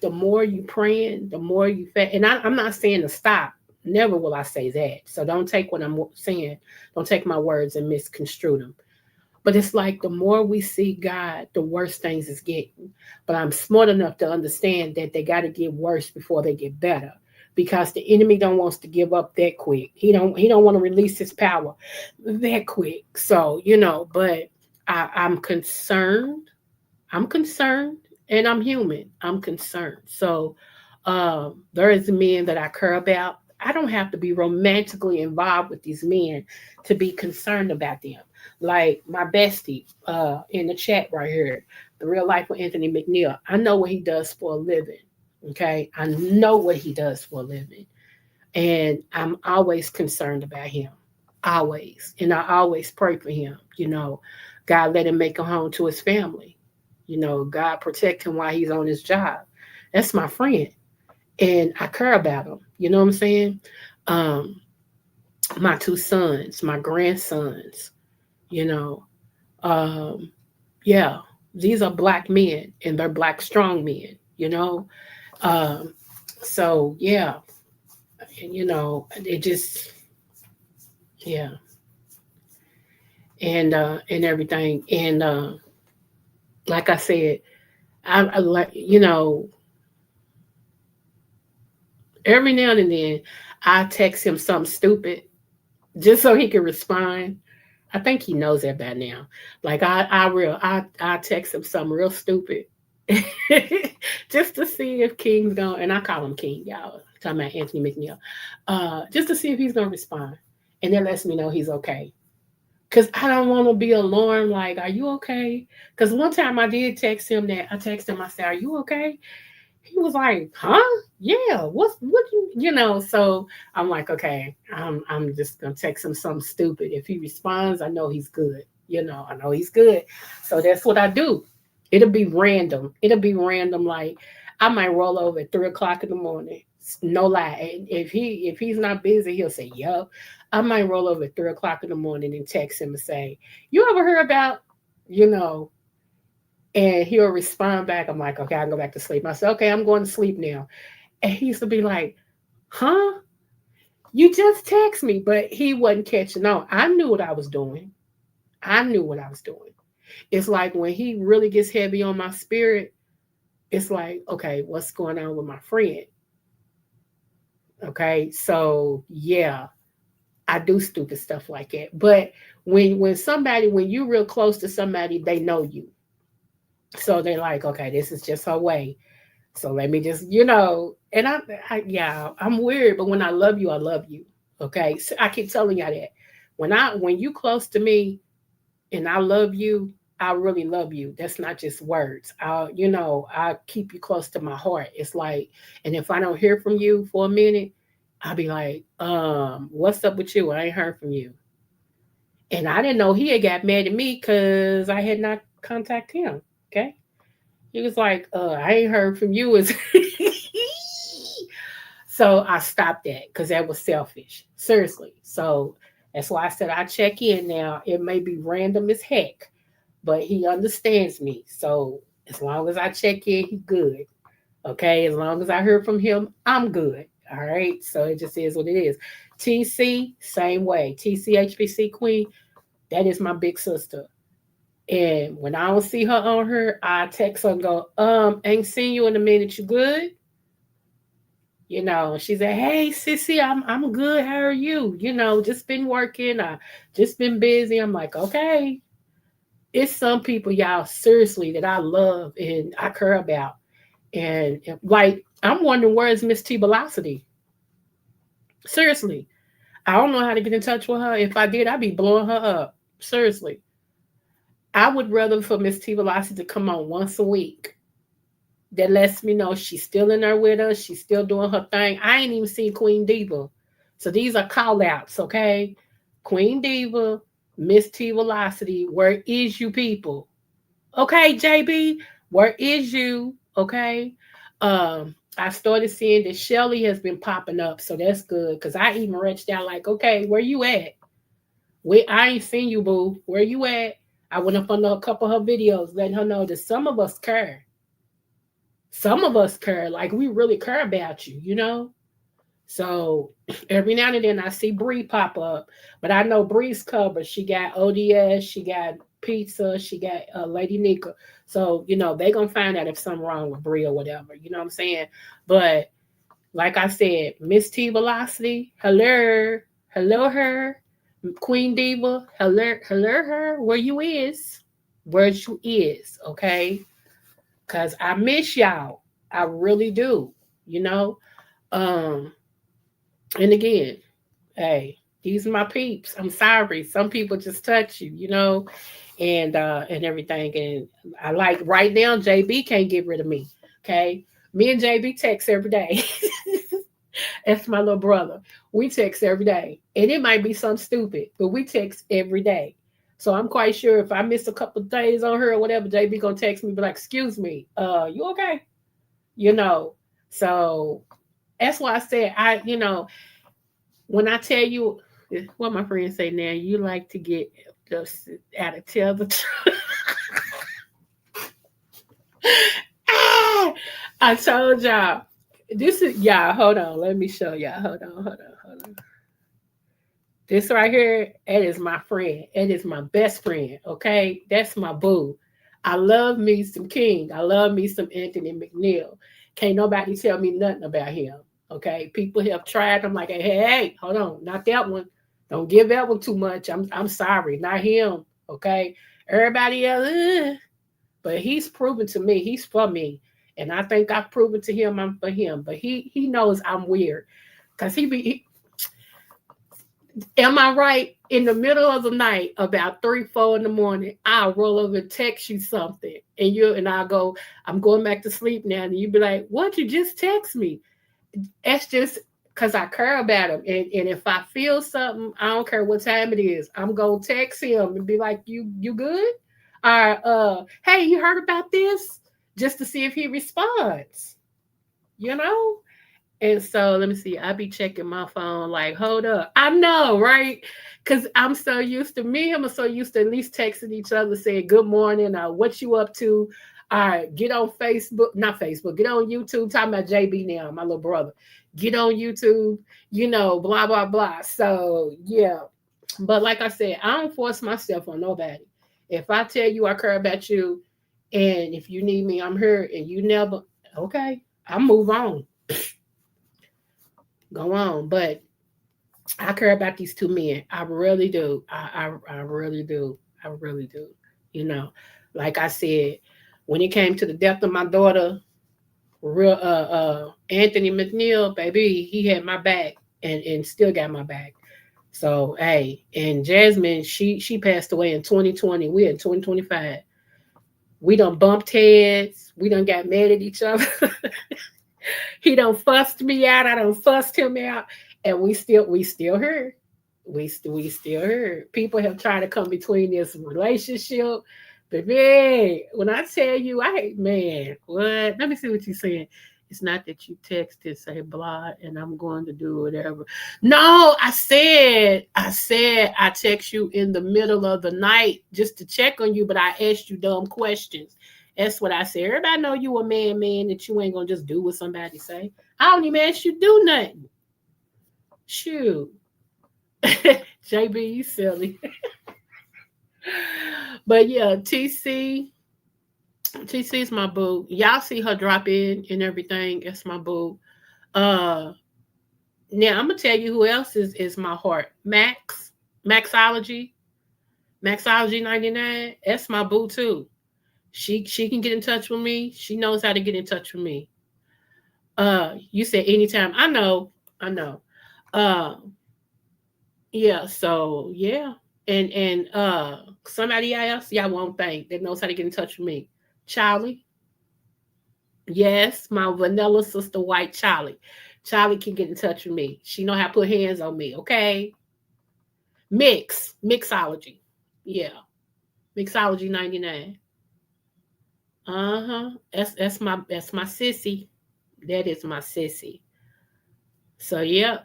the more you praying, the more you fast. And I'm not saying to stop. Never will I say that. So don't take what I'm saying. Don't take my words and misconstrue them. But it's like the more we see God, the worse things is getting. But I'm smart enough to understand that they got to get worse before they get better, because the enemy don't wants to give up that quick. He don't want to release his power that quick. So but I'm concerned. I'm concerned, and I'm human. I'm concerned. So there is men that I care about. I don't have to be romantically involved with these men to be concerned about them. Like my bestie in the chat right here, the real life with Anthony McNeil. I know what he does for a living. Okay, I know what he does for a living, and I'm always concerned about him. Always, and I always pray for him. God let him make a home to his family. God protect him while he's on his job. That's my friend, and I care about him. You know what I'm saying? Um, my 2 sons, my grandsons. You know, um, yeah, these are black men, and they're black strong men. Um, so yeah, and it just yeah, and everything, and like I said, I like every now and then I text him something stupid just so he can respond. I think he knows that by now. Like I text him something real stupid just to see if King's going, and I call him King, y'all. Talking about Anthony McNeil. Just to see if he's gonna respond. And that lets me know he's okay. Cause I don't want to be alarmed, like, are you okay? Cause one time I did text him that. I texted him, I said, are you okay? He was like, huh? Yeah, what so I'm like, okay, I'm just gonna text him something stupid. If he responds, I know he's good. I know he's good. So that's what I do. It'll be random. Like I might roll over at 3 o'clock in the morning. No lie. And if he's not busy, he'll say, yup. I might roll over at 3 o'clock in the morning and text him and say, you ever heard about, you know, and he'll respond back. I'm like, okay, I can go back to sleep. I said, okay, I'm going to sleep now. And he used to be like, huh? You just text me. But he wasn't catching on. I knew what I was doing. I knew what I was doing. It's like when he really gets heavy on my spirit, it's like, okay, what's going on with my friend? Okay, so yeah, I do stupid stuff like that. But when you're real close to somebody, they know you. So they're like, okay, this is just her way. So let me just, and yeah, I'm weird, but when I love you, I love you. Okay. So I keep telling y'all that. When you close to me and I love you, I really love you. That's not just words. I keep you close to my heart. It's like, and if I don't hear from you for a minute, I'll be like, what's up with you? I ain't heard from you. And I didn't know he had got mad at me because I had not contacted him. Okay. He was like, I ain't heard from you. So I stopped that because that was selfish. Seriously. So that's why I said I check in now. It may be random as heck, but he understands me. So as long as I check in, he good. Okay. As long as I hear from him, I'm good. All right. So it just is what it is. TC, same way. TCHBC Queen, that is my big sister. And when I don't see her on her, I text her and go, ain't seen you in a minute. You good? She said, hey, sissy, I'm good. How are you? Just been working. I just been busy. I'm like, okay. It's some people, y'all, seriously, that I love and I care about. And like, I'm wondering where is Miss T Velocity? Seriously. I don't know how to get in touch with her. If I did, I'd be blowing her up. Seriously. I would rather for Miss T Velocity to come on once a week. That lets me know she's still in there with us. She's still doing her thing. I ain't even seen Queen Diva. So these are call outs, okay? Queen Diva, Miss T Velocity, where is you people? Okay, JB, where is you? Okay. I started seeing that Shelly has been popping up, so that's good. Because I even reached out like, okay, where you at? I ain't seen you, boo. Where you at? I went up on a couple of her videos, letting her know that some of us care. Some of us care, like we really care about you. So every now and then I see Bree pop up, but I know Bree's covered. She got ODS, she got pizza, she got Lady Nika. So they gonna find out if something wrong with Bree or whatever. You know what I'm saying? But like I said, Miss T Velocity, hello her, Queen Diva, hello her. Where you is? Where you is? Okay, cause I miss y'all. I really do. You know. Um, and again, hey, these are my peeps. I'm sorry. Some people just touch you, and everything. And I like right now, JB can't get rid of me. Okay. Me and JB text every day. That's my little brother. We text every day. And it might be something stupid, but we text every day. So I'm quite sure if I miss a couple of days on her or whatever, JB gonna text me, be like, excuse me, you okay? You know. So that's why I said when I tell you what my friends say now, you like to get just out of tell the truth. I told y'all. This is y'all. Hold on. Let me show y'all. Hold on. This right here, it is my friend. It is my best friend. Okay. That's my boo. I love me some King. I love me some Anthony McNeil. Can't nobody tell me nothing about him. Okay. People have tried. I'm like, hey, hold on. Not that one. Don't give that one too much. I'm sorry. Not him. Okay. Everybody else, but he's proven to me he's for me. And I think I've proven to him I'm for him. But he knows I'm weird. Cause am I right? In the middle of the night, about 3, 4 in the morning, I'll roll over and text you something. And I'll go, I'm going back to sleep now. And you be like, what you just text me? That's just because I care about him. And if I feel something, I don't care what time it is, I'm gonna text him and be like, you good? Or hey, you heard about this? Just to see if he responds, you know? And so let me see. I be checking my phone like, hold up. I know, right? Because I'm so used to me. I'm so used to at least texting each other, saying good morning, what you up to? All right, get on Facebook, not Facebook, get on YouTube. Talking about JB now, my little brother. Get on YouTube, blah, blah, blah. So yeah. But like I said, I don't force myself on nobody. If I tell you I care about you, And if you need me, I'm here. And you never, okay, I move on, go on. But I care about these two men. I really do. I really do. I really do. You know, like I said, when it came to the death of my daughter, real Anthony McNeil, baby, he had my back and still got my back. So hey, and Jasmine, she passed away in 2020. We in 2025. We done bumped heads. We done got mad at each other. He done fussed me out. I done fussed him out, and we still here. We still here. People have tried to come between this relationship, but man, when I tell you, man, what? Let me see what you're saying. It's not that you text and say blah, and I'm going to do whatever. No, I said I text you in the middle of the night just to check on you, but I asked you dumb questions. That's what I said. Everybody know you a man, that you ain't gonna just do what somebody say. I don't even ask you to do nothing. Shoot. JB, you silly. But yeah, TC's my boo. Y'all see her drop in and everything. It's my boo. Uh Now I'm gonna tell you who else is my heart. Maxology. Maxology 99. That's my boo too. She can get in touch with me. She knows how to get in touch with me. You said anytime. I know. Uh yeah, so yeah. And somebody else, y'all won't think that knows how to get in touch with me. Charlie. Yes, my vanilla sister white Charlie. Charlie can get in touch with me. She know how to put hands on me, okay? Mixology. Yeah. Mixology 99. Uh-huh. That's my sissy. That is my sissy. So yeah.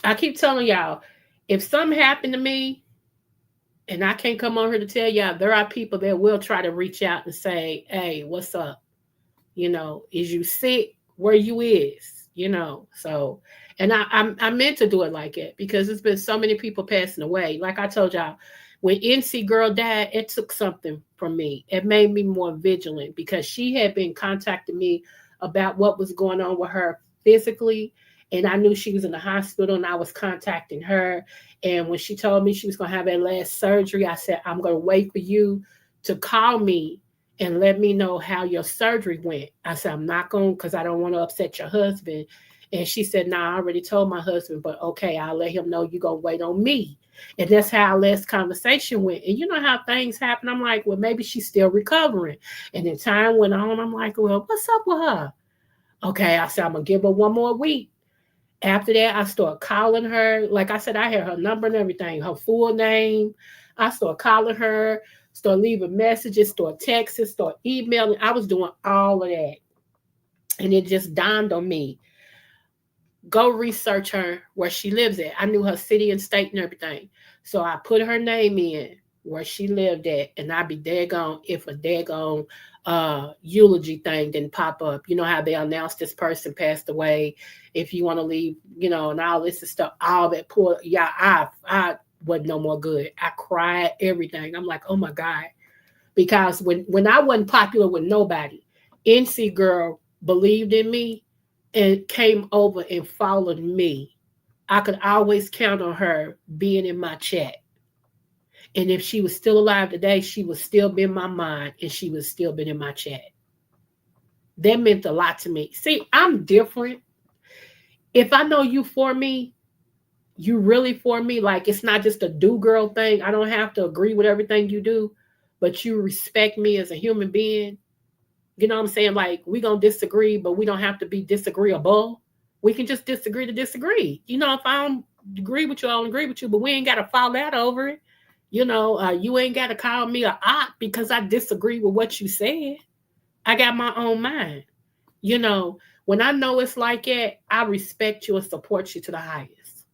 I keep telling y'all, if something happened to me and I can't come on here to tell y'all, there are people that will try to reach out and say, hey, what's up? Is you sick? Where you is? So and I meant to do it like it because there's been so many people passing away. Like I told y'all, when NC girl died, it took something from me. It made me more vigilant because she had been contacting me about what was going on with her physically. And I knew she was in the hospital and I was contacting her. And when she told me she was going to have her last surgery, I said, I'm going to wait for you to call me and let me know how your surgery went. I said, I'm not going because I don't want to upset your husband. And she said, nah, I already told my husband, but okay, I'll let him know you're going to wait on me. And that's how our last conversation went. And you know how things happen. I'm like, well, maybe she's still recovering. And then time went on. I'm like, well, what's up with her? Okay, I said, I'm going to give her one more week. After that, I started calling her. Like I said, I had her number and everything, her full name. I started calling her, started leaving messages, started texting, started emailing. I was doing all of that. And it just dawned on me, go research her where she lives at. I knew her city and state and everything. So I put her name in where she lived at, and I'd be daggone if a daggone eulogy thing didn't pop up. You know how they announced this person passed away. If you want to leave, and all this and stuff, all that poor yeah, I wasn't no more good. I cried everything. I'm like, oh my God. Because when I wasn't popular with nobody, NC girl believed in me and came over and followed me. I could always count on her being in my chat. And if she was still alive today, she would still be in my mind and she would still be in my chat. That meant a lot to me. See, I'm different. If I know you for me, you really for me. Like it's not just a do girl thing. I don't have to agree with everything you do, but you respect me as a human being. You know what I'm saying? Like we gonna disagree, but we don't have to be disagreeable. We can just disagree to disagree. If I don't agree with you, I don't agree with you, but we ain't gotta fall out over it. You ain't gotta call me a op because I disagree with what you said. I got my own mind. When I know it's like that, I respect you and support you to the highest.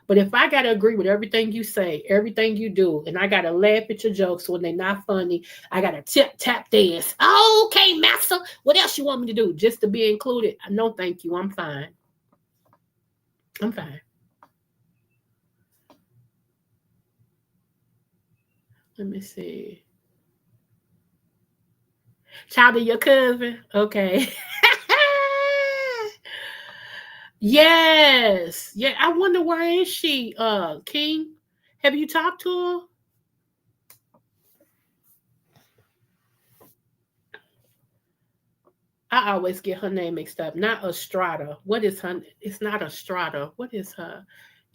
But if I gotta agree with everything you say, everything you do, and I gotta laugh at your jokes when they're not funny, I gotta tip tap dance. Okay, master. What else you want me to do? Just to be included? No, thank you. I'm fine. I'm fine. Let me see. Child of your cousin. Okay. Yes. Yeah. I wonder where is she, King? Have you talked to her? I always get her name mixed up. Not Estrada. What is her? It's not Estrada. What is her?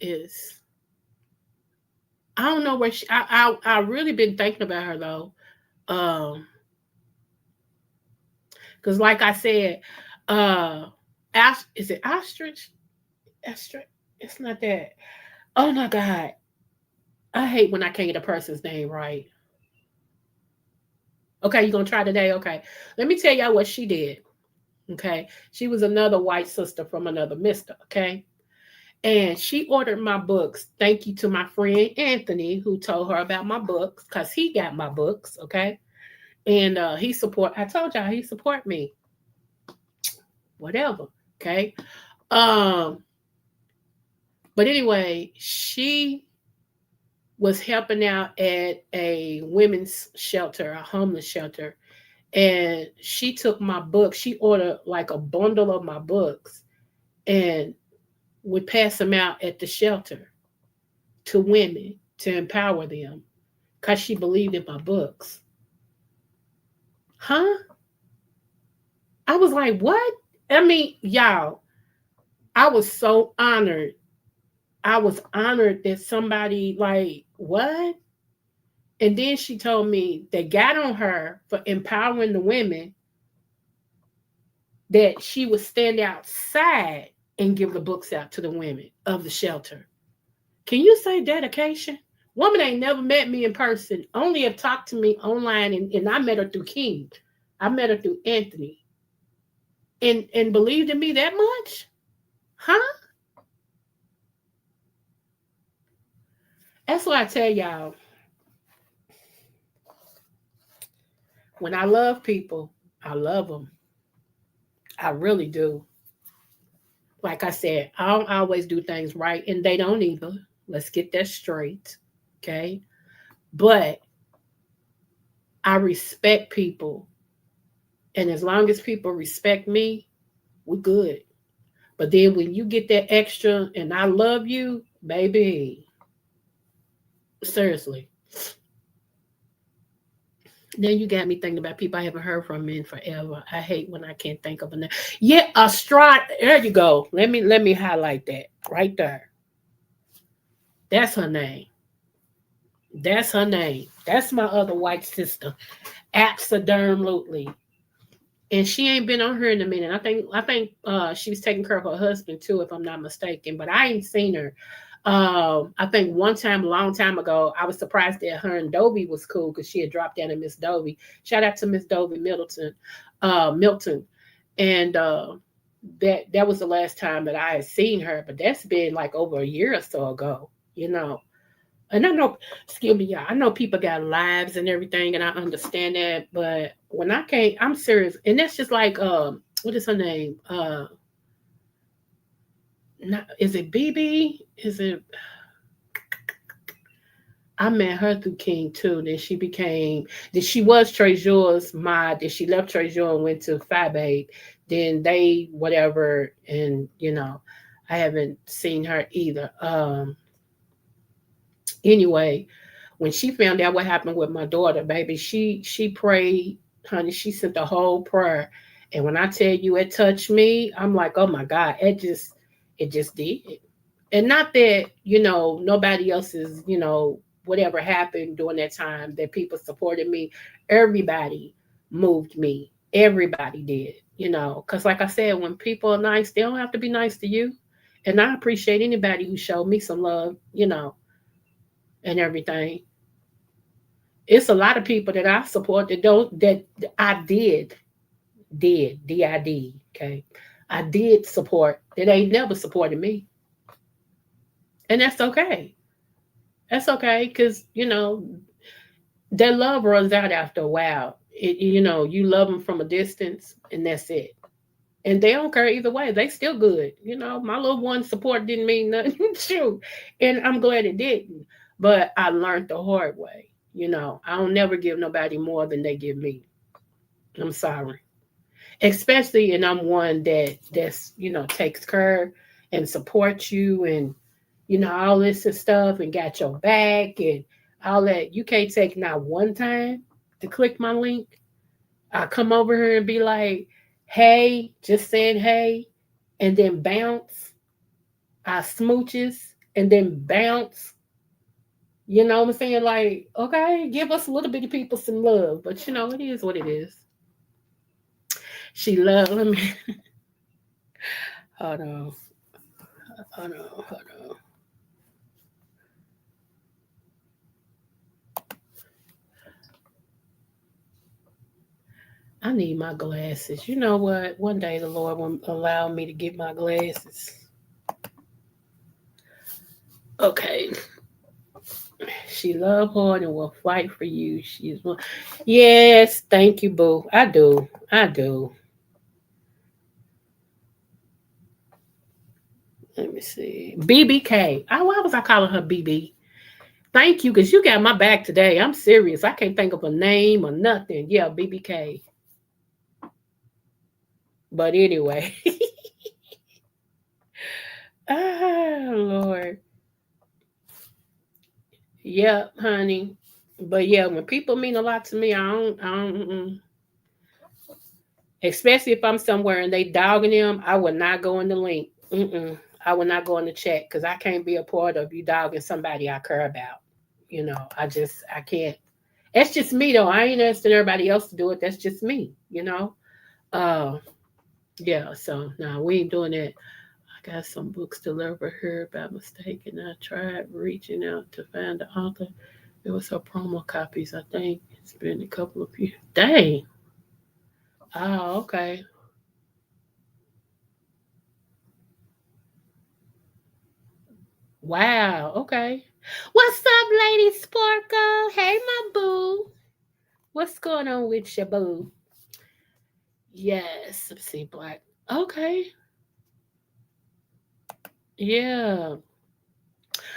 Is I don't know where she. I really been thinking about her though. Um, because like I said, uh, is it ostrich? Ostrich? It's not that. Oh my god, I hate when I can't get a person's name right. Okay, you gonna try today? Okay, let me tell y'all what she did. Okay, she was another white sister from another mister. Okay, and she ordered my books. Thank you to my friend Anthony who told her about my books because he got my books. Okay, and he support. I told y'all he support me. Whatever. Okay. Um. But anyway, she was helping out at a women's shelter, a homeless shelter, and she took my books. She ordered like a bundle of my books and would pass them out at the shelter to women to empower them because she believed in my books. Huh? I was like, what? I mean, y'all, I was so honored. I was honored that somebody, like, what? And then she told me they got on her for empowering the women, that she would stand outside and give the books out to the women of the shelter. Can you say dedication? Woman ain't never met me in person, only have talked to me online, and I met her through King. I met her through Anthony. And believed in me that much? Huh? That's why I tell y'all, when I love people, I love them. I really do. Like I said, I don't always do things right, and they don't either. Let's get that straight. Okay. But I respect people. And as long as people respect me, we're good. But then when you get that extra and I love you, baby, seriously. Then you got me thinking about people I haven't heard from in forever. I hate when I can't think of a name. Yeah, Astrad. There you go. Let me highlight that right there. That's her name. That's her name. That's my other white sister. Absolutely. And she ain't been on her in a minute. I think she was taking care of her husband too, if I'm not mistaken. But I ain't seen her. I think one time, a long time ago, I was surprised that her and Dovey was cool because she had dropped down to Miss Dovey. Shout out to Miss Dovey Milton, and that was the last time that I had seen her. But that's been like over a year or so ago, you know. And I know, excuse me, y'all. I know people got lives and everything, and I understand that. But when I can't, I'm serious, and that's just like, what is her name? Not, is it BB? Is it? I met her through King too. Then she became, then she was Treasure's mod. Then she left Treasure and went to 5'8". Then they whatever, and I haven't seen her either. Anyway, when she found out what happened with my daughter, baby, she prayed, honey. She sent the whole prayer, and when I tell you it touched me, I'm like, oh my God, it just did. And not that nobody else's whatever happened during that time that people supported me. Everybody moved me. Everybody did. Because like I said, when people are nice, they don't have to be nice to you. And I appreciate anybody who showed me some love, and everything. It's a lot of people that I support that don't that I did, okay. I did support that ain't never supported me. And that's okay. That's okay, because their love runs out after a while. You love them from a distance, and that's it. And they don't care either way. They still good. My little one support didn't mean nothing true. And I'm glad it didn't. But I learned the hard way. I don't never give nobody more than they give me. I'm sorry. Especially, and I'm one that's takes care and supports you, and all this and stuff, and got your back and all that. You can't take not one time to click my link. I come over here and be like, hey, just saying hey, and then bounce. I smooches and then bounce. You know what I'm saying? Like, okay, give us little bitty people some love. But it is what it is. She love. Let me hold on. Hold on. Hold on. I need my glasses. You know what? One day the Lord will allow me to get my glasses. Okay. She love hard and will fight for you. She's one. Yes, thank you, boo. I do. I do. Let me see. BBK. Oh, why was I calling her BB? Thank you, because you got my back today. I'm serious. I can't think of a name or nothing. Yeah, BBK. But anyway. Ah, Lord. Yep, honey. But yeah, when people mean a lot to me, especially if I'm somewhere and they dogging them, I would not go in the link. I would not go in the chat because I can't be a part of you dogging somebody I care about. I can't. That's just me though. I ain't asking everybody else to do it. That's just me. Uh, yeah. So no, we ain't doing that. I got some books delivered here by mistake, and I tried reaching out to find the author. It was her promo copies, I think. It's been a couple of years. Dang. Oh, okay. Wow. Okay. What's up, Lady Sparkle? Hey, my boo. What's going on with your boo? Yes. Let's see, Black. Okay. Yeah.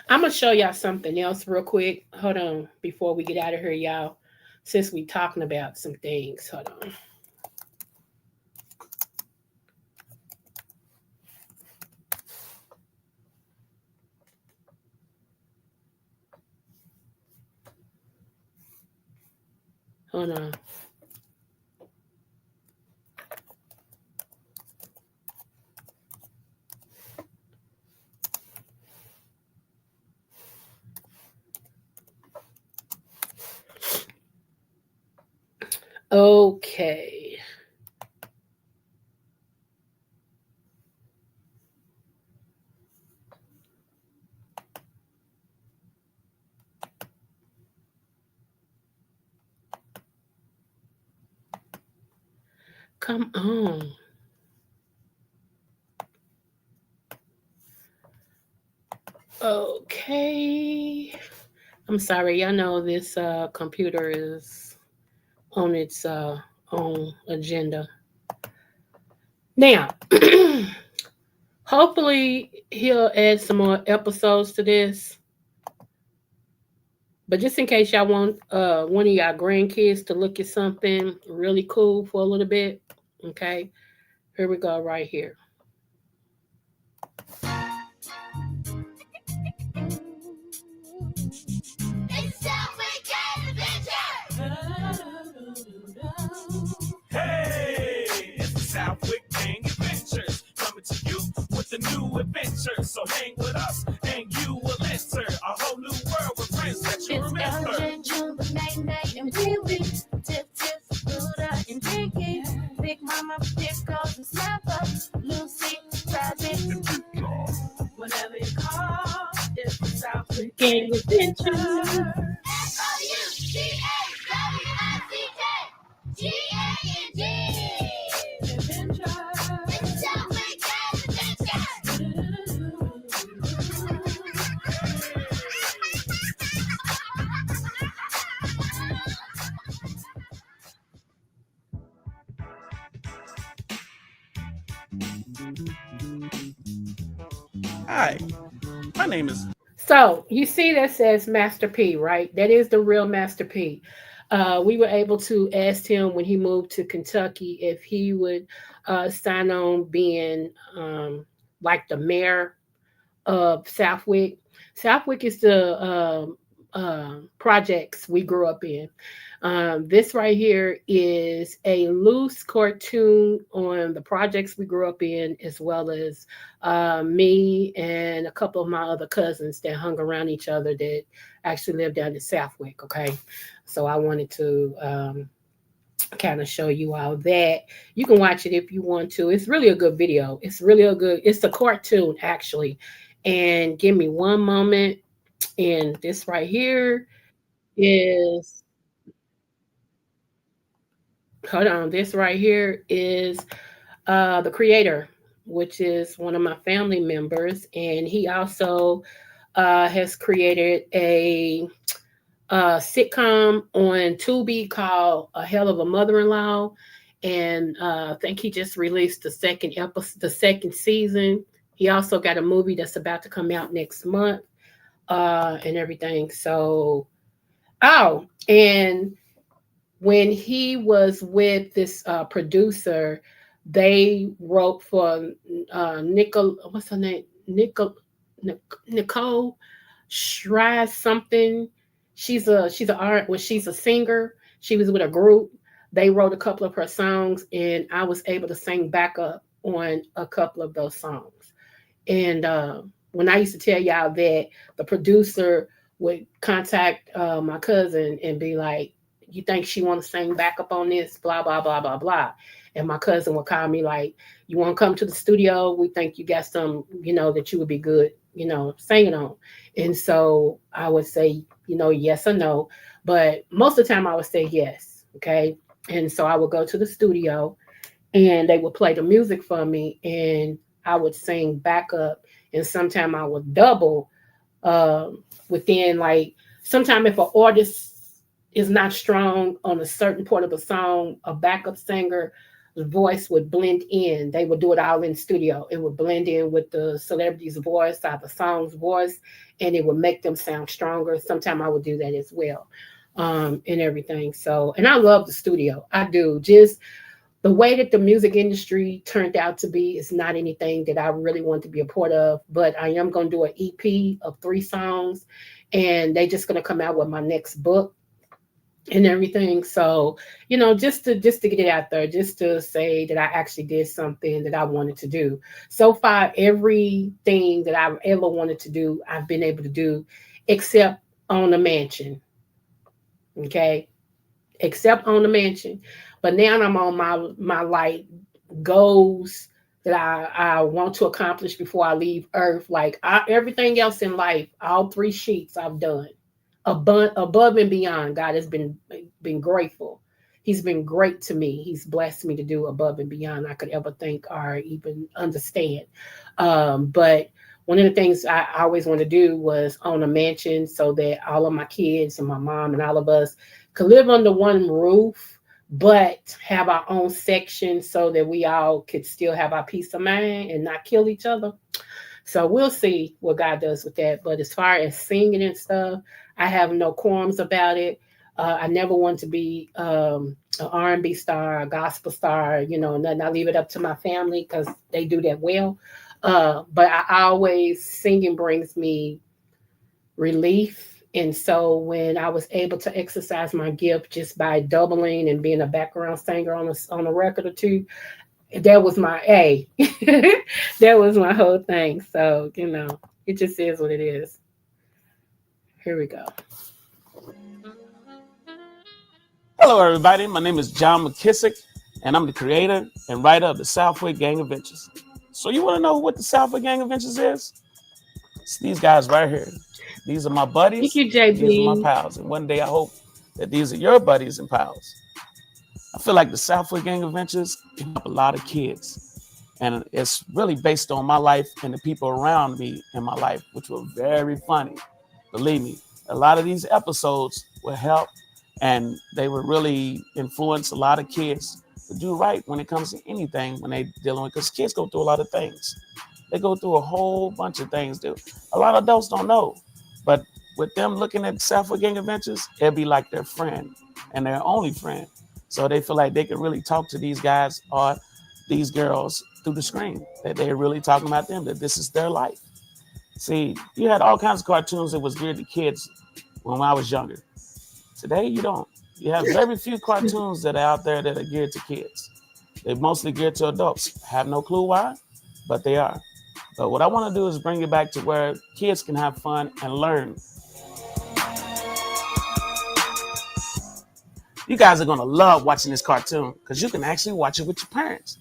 I'm gonna show y'all something else real quick. Hold on, before we get out of here, y'all. Since we talking about some things, hold on. Hold on. Okay. Come on. Okay. I'm sorry. Y'all know this computer is on its own agenda. Now, hopefully he'll add some more episodes to this. But just in case y'all want one of y'all grandkids to look at something really cool for a little bit, okay? Here we go right here. Hey, it's the Southwick Gang Adventures coming to you with a new adventure. So hang with us and you will enter a whole new world with friends that you remember. It's June, night, night, and Pee-wee. Tip, tip, Buddha, and Pinky. Big Mama, Big Girls, and Snapper. Lucy, Rabbit. Whatever you call, it's the Southwick Gang Adventures. Hi, my name is. So you see that says Master P, right? That is the real Master P. We were able to ask him when he moved to Kentucky if he would sign on being like the mayor of Southwick. Southwick is the projects we grew up in. This right here is a loose cartoon on the projects we grew up in, as well as me and a couple of my other cousins that hung around each other that actually lived down in Southwick. Okay, so I wanted to kind of show you all that. You can watch it if you want to. It's really a good video. It's really a good. It's a cartoon actually. And give me one moment. And this right here is, hold on, this right here is the creator, which is one of my family members, and he also has created a sitcom on Tubi called A Hell of a Mother-in-Law, and I think he just released the second episode, the second season. He also got a movie that's about to come out next month, and everything. So, oh, and when he was with this producer, they wrote for what's her name? Nicole Shry something. She's a art when she's a singer. She was with a group. They wrote a couple of her songs, and I was able to sing backup on a couple of those songs. And when I used to tell y'all that the producer would contact my cousin and be like, "You think she want to sing backup on this?" Blah blah blah blah blah. And my cousin would call me like, "You want to come to the studio? We think you got some, that you would be good, singing on." And so I would say, yes or no. But most of the time I would say yes. Okay. And so I would go to the studio and they would play the music for me and I would sing backup and sometimes I would double within like sometimes if an artist is not strong on a certain part of a song, a backup singer voice would blend in. They would do it all in the studio. It would blend in with the celebrity's voice or the song's voice, and it would make them sound stronger. Sometimes I would do that as well, and everything. So, and I love the studio. I do. Just the way that the music industry turned out to be is not anything that I really want to be a part of. But I am going to do an EP of 3 songs, and they just going to come out with my next book and everything. So, just to get it out there, just to say that I actually did something that I wanted to do. So far, everything that I've ever wanted to do, I've been able to do, except on the mansion. Okay, except on the mansion. But now I'm on my like goals that I want to accomplish before I leave Earth. Like everything else in life, all 3 sheets I've done above and beyond. God has been grateful. He's been great to me. He's blessed me to do above and beyond I could ever think or even understand. But one of the things I always want to do was own a mansion so that all of my kids and my mom and all of us could live under one roof, but have our own section so that we all could still have our peace of mind and not kill each other. So we'll see what God does with that. But as far as singing and stuff, I have no qualms about it. I never want to be an R&B star, a gospel star, nothing. I leave it up to my family because they do that well. But I always singing brings me relief. And so when I was able to exercise my gift just by doubling and being a background singer on a record or two, that was my A. That was my whole thing. So, it just is what it is. Here we go. Hello, everybody. My name is John McKissick, and I'm the creator and writer of the Southwick Gang Adventures. So you want to know what the Southwick Gang Adventures is? It's these guys right here. These are my Thank buddies. you, These are my JB. pals. And one day I hope that these are your buddies and pals. I feel like the Southwick Gang Adventures can help a lot of kids. And it's really based on my life and the people around me in my life, which were very funny. Believe me, a lot of these episodes will help and they will really influence a lot of kids to do right when it comes to anything when they dealing with, because kids go through a lot of things. They go through a whole bunch of things that a lot of adults don't know. But with them looking at Southwick Gang Adventures, it'll be like their friend. and their only friend. So they feel like they can really talk to these guys or these girls through the screen, that they're really talking about them, that this is their life. See, you had all kinds of cartoons that was geared to kids when I was younger. Today, you don't. You have very few cartoons that are out there that are geared to kids. They're mostly geared to adults. Have no clue why, but they are. But what I want to do is bring it back to where kids can have fun and learn. You guys are going to love watching this cartoon because you can actually watch it with your parents.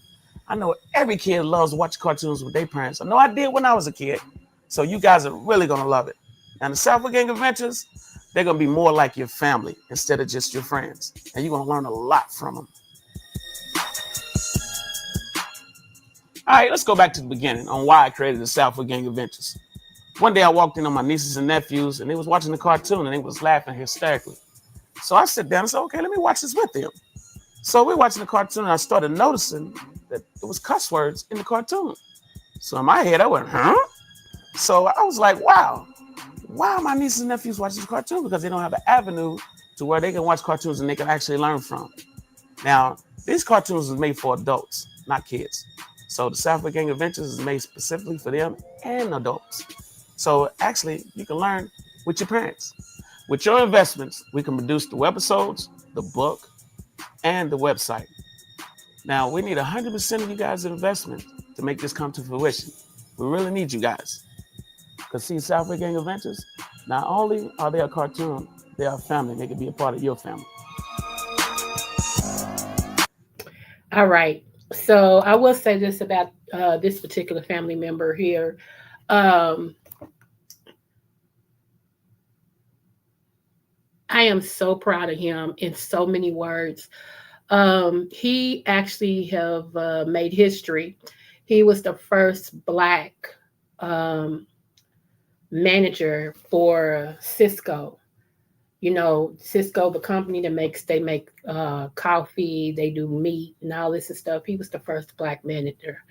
I know every kid loves to watch cartoons with their parents. I know I did when I was a kid. So you guys are really going to love it. And the Southwood Gang Adventures, they're going to be more like your family instead of just your friends. And you're going to learn a lot from them. All right, let's go back to the beginning on why I created the Southwood Gang Adventures. One day I walked in on my nieces and nephews, and they was watching the cartoon, and they was laughing hysterically. So I sat down and said, okay, let me watch this with them. So we're watching the cartoon, and I started noticing that there was cuss words in the cartoon. So in my head, I went, huh? So I was like, wow, why are my nieces and nephews watching this cartoon? Because they don't have an avenue to where they can watch cartoons and they can actually learn from. Now, these cartoons was made for adults, not kids. So the Southwood Gang Adventures is made specifically for them and adults. So actually, you can learn with your parents. With your investments, we can produce the webisodes, the book, and the website. Now, we need 100% of you guys' investment to make this come to fruition. We really need you guys. Because see, Southwood Gang Adventures, not only are they a cartoon, they are a family. They can be a part of your family. All right. So I will say this about this particular family member here. Um, I am so proud of him in so many words. He actually have made history. He was the first Black um, manager for Cisco. You know, Cisco, the company that they make coffee, they do meat and all this and stuff. He was the first Black manager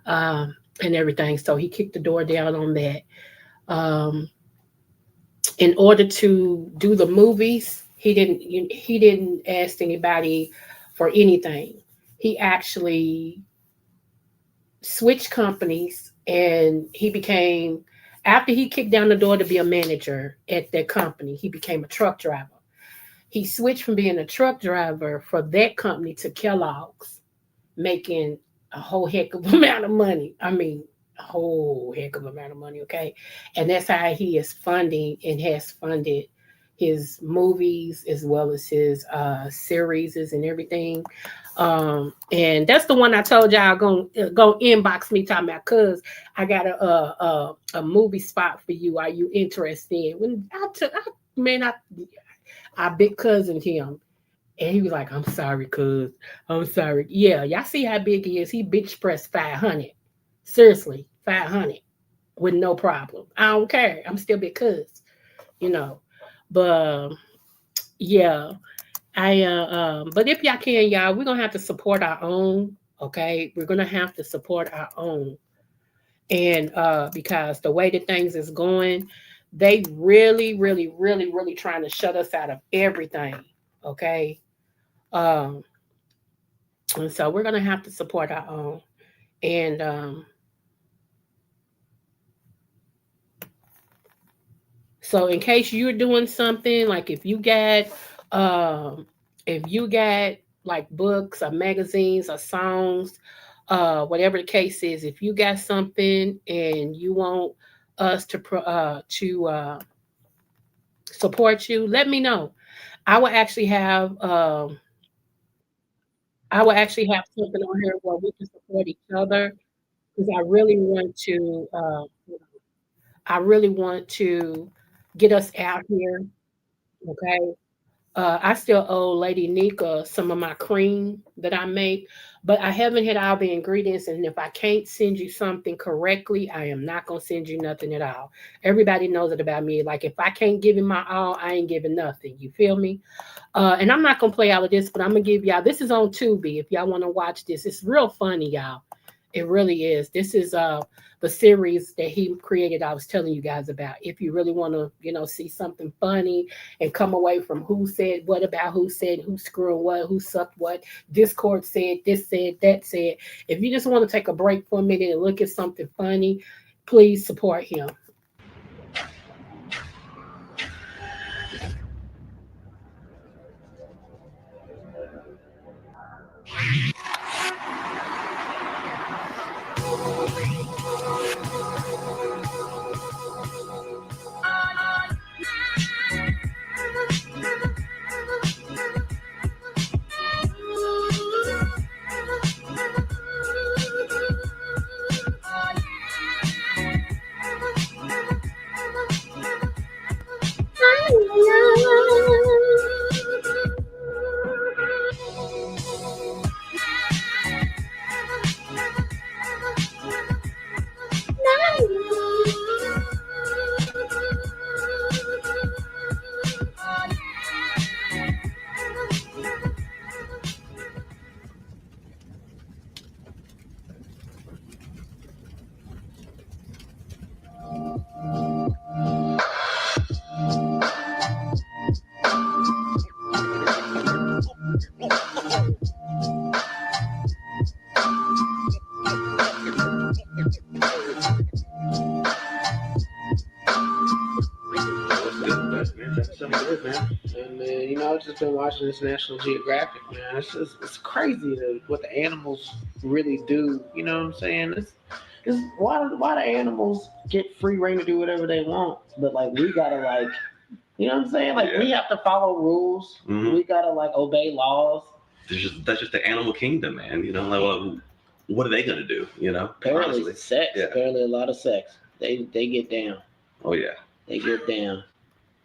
and everything. So he kicked the door down on that. Um, in order to do the movies, he didn't ask anybody for anything. He actually switched companies, and he became, after he kicked down the door to be a manager at that company, he became a truck driver. He switched from being a truck driver for that company to Kellogg's, making a whole heck of amount of money. I mean, a whole heck of amount of money, okay? And that's how he is funding and has funded his movies as well as his series and everything. And that's the one I told y'all go inbox me talking about, cuz I got a movie spot for you. Are you interested in? When I big cousin him. And he was like, I'm sorry, cuz. I'm sorry. Yeah, y'all see how big he is. He bench pressed 500. Seriously, 500 with no problem. I don't care. I'm still big cuz, you know. But yeah, but if y'all can, y'all, we're gonna have to support our own. Okay, we're gonna have to support our own, and because the way that things is going, they really, really, really, really trying to shut us out of everything. Okay, um, and so we're gonna have to support our own. And so in case you're doing something, like um if you got like books or magazines or songs, whatever the case is, if you got something and you want us to support you, let me know. I will actually have something on here where we can support each other, because I really want to get us out here. Okay. I still owe Lady Nika some of my cream that I make, but I haven't had all the ingredients. And if I can't send you something correctly, I am not gonna send you nothing at all. Everybody knows it about me. Like, if I can't give you my all, I ain't giving nothing. You feel me? And I'm not gonna play all of this, but I'm gonna give y'all. This is on Tubi. If y'all want to watch this, it's real funny, y'all. It really is. This is the series that he created. I was telling you guys about. If you really want to, see something funny and come away from who said what about who said who screwing what, who sucked what, Discord said this said that said. If you just want to take a break for a minute and look at something funny, please support him. That's something good, man. And I've just been watching this National Geographic, man. It's crazy what the animals really do. You know what I'm saying? It's why do animals get free reign to do whatever they want, but like we gotta like, you know what I'm saying? Like we have to follow rules. Mm-hmm. We gotta like obey laws. That's just the animal kingdom, man. Like, what are they gonna do? Apparently honestly. Sex. Yeah. Apparently a lot of sex. They get down. Oh yeah. They get down.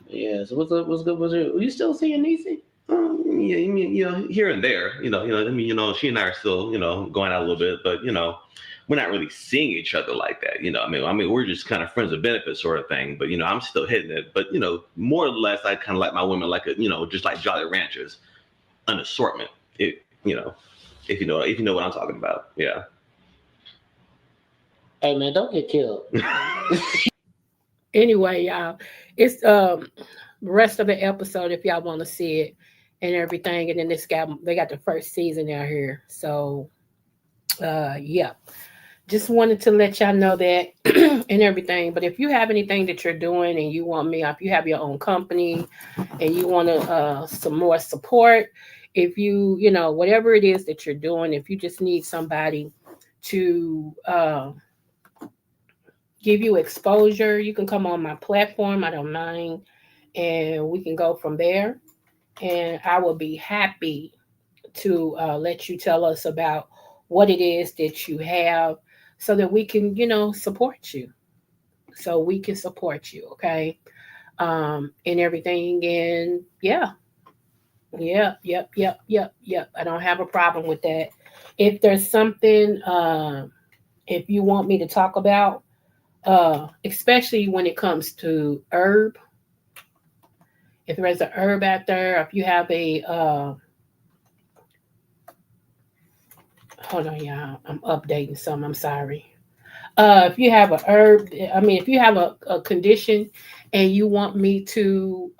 Yeah. So what's up? What's good? Are you still seeing Niecy? Yeah. I mean, here and there. I mean, she and I are still, going out a little bit, but we're not really seeing each other like that. I mean, we're just kind of friends of benefit sort of thing. But I'm still hitting it. But more or less, I kind of like my women like just like Jolly Ranchers, an assortment. If you know what I'm talking about. Yeah. Hey man, don't get killed. Anyway, y'all, it's rest of the episode if y'all want to see it and everything. And then they got the first season out here. So yeah. Just wanted to let y'all know that and everything. But if you have anything that you're doing and you want me, if you have your own company and you want some more support, if you whatever it is that you're doing, if you just need somebody to give you exposure, you can come on my platform. I don't mind. And we can go from there. And I will be happy to let you tell us about what it is that you have so that we can, support you. So we can support you, okay? And everything. And yeah. Yep. I don't have a problem with that. If there's something, if you want me to talk about, especially when it comes to herb, if there's an herb out there, if you have a, hold on, y'all, I'm updating some, I'm sorry. If you have a herb, if you have a condition and you want me to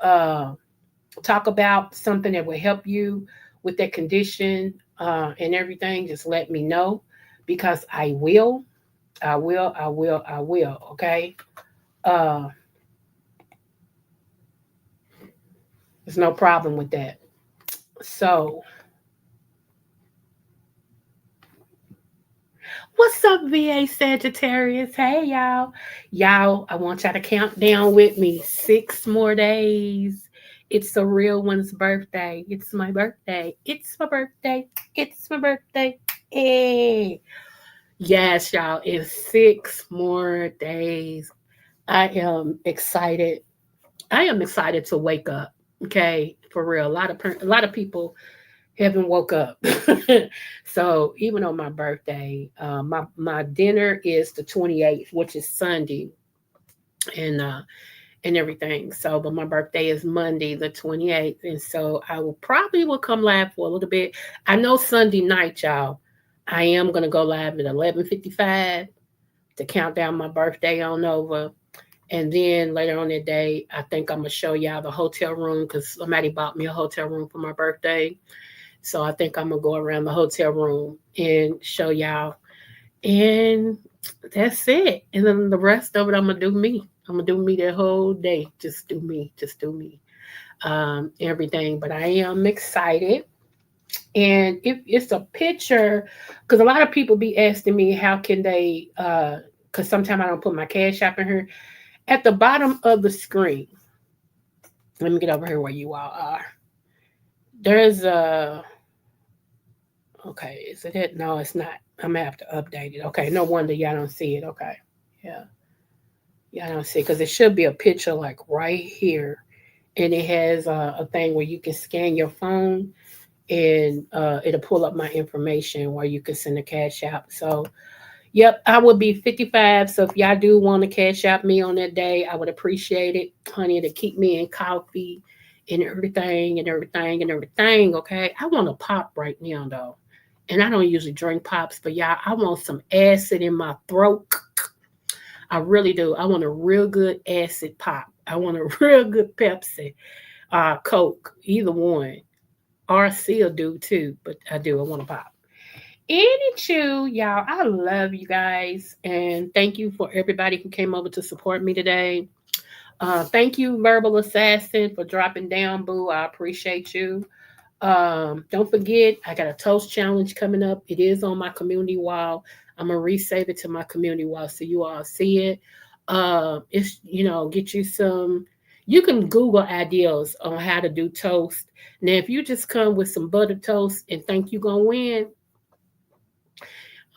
talk about something that will help you with that condition and everything, just let me know because I will. Okay. There's no problem with that. So, what's up, VA Sagittarius? Hey, y'all. Y'all, I want y'all to count down with me 6 more days. It's a real one's birthday. It's my birthday. It's my birthday. It's my birthday. Hey. Yes, y'all. In 6 more days. I am excited. I am excited to wake up. Okay, for real. A lot of people haven't woke up. So even on my birthday, my dinner is the 28th, which is Sunday, and everything. So, but my birthday is Monday, the 28th, and so I will probably come live for a little bit. I know Sunday night, y'all. I am gonna go live at 11:55 to count down my birthday on over. And then later on that day, I think I'm gonna show y'all the hotel room because somebody bought me a hotel room for my birthday. So I think I'm gonna go around the hotel room and show y'all. And that's it. And then the rest of it, I'm gonna do me. I'm gonna do me that whole day. Just do me. Just do me. Everything. But I am excited. And if it's a picture, because a lot of people be asking me how can they because sometimes I don't put my cash app in here. At the bottom of the screen, let me get over here where you all are. There's a okay, is it it? No, it's not. I'm gonna have to update it. Okay, no wonder y'all don't see it. Okay. Yeah. Y'all don't see it because it should be a picture like right here. And it has a thing where you can scan your phone and it'll pull up my information where you can send a cash out. So, yep, I would be 55. So, if y'all do want to cash out me on that day, I would appreciate it, honey, to keep me in coffee and everything and everything and everything. Okay. I want to pop right now, though. And I don't usually drink pops, but y'all, I want some acid in my throat. I really do. I want a real good acid pop. I want a real good Pepsi, Coke, either one. RC will do too, but I do. I want to pop. Anywho, y'all, I love you guys, and thank you for everybody who came over to support me today. Thank you, Verbal Assassin, for dropping down, boo. I appreciate you. Don't forget, I got a toast challenge coming up. It is on my community wall. I'm gonna resave it to my community wall so you all see it. It's get you some. You can Google ideas on how to do toast. Now, if you just come with some butter toast and think you're gonna win,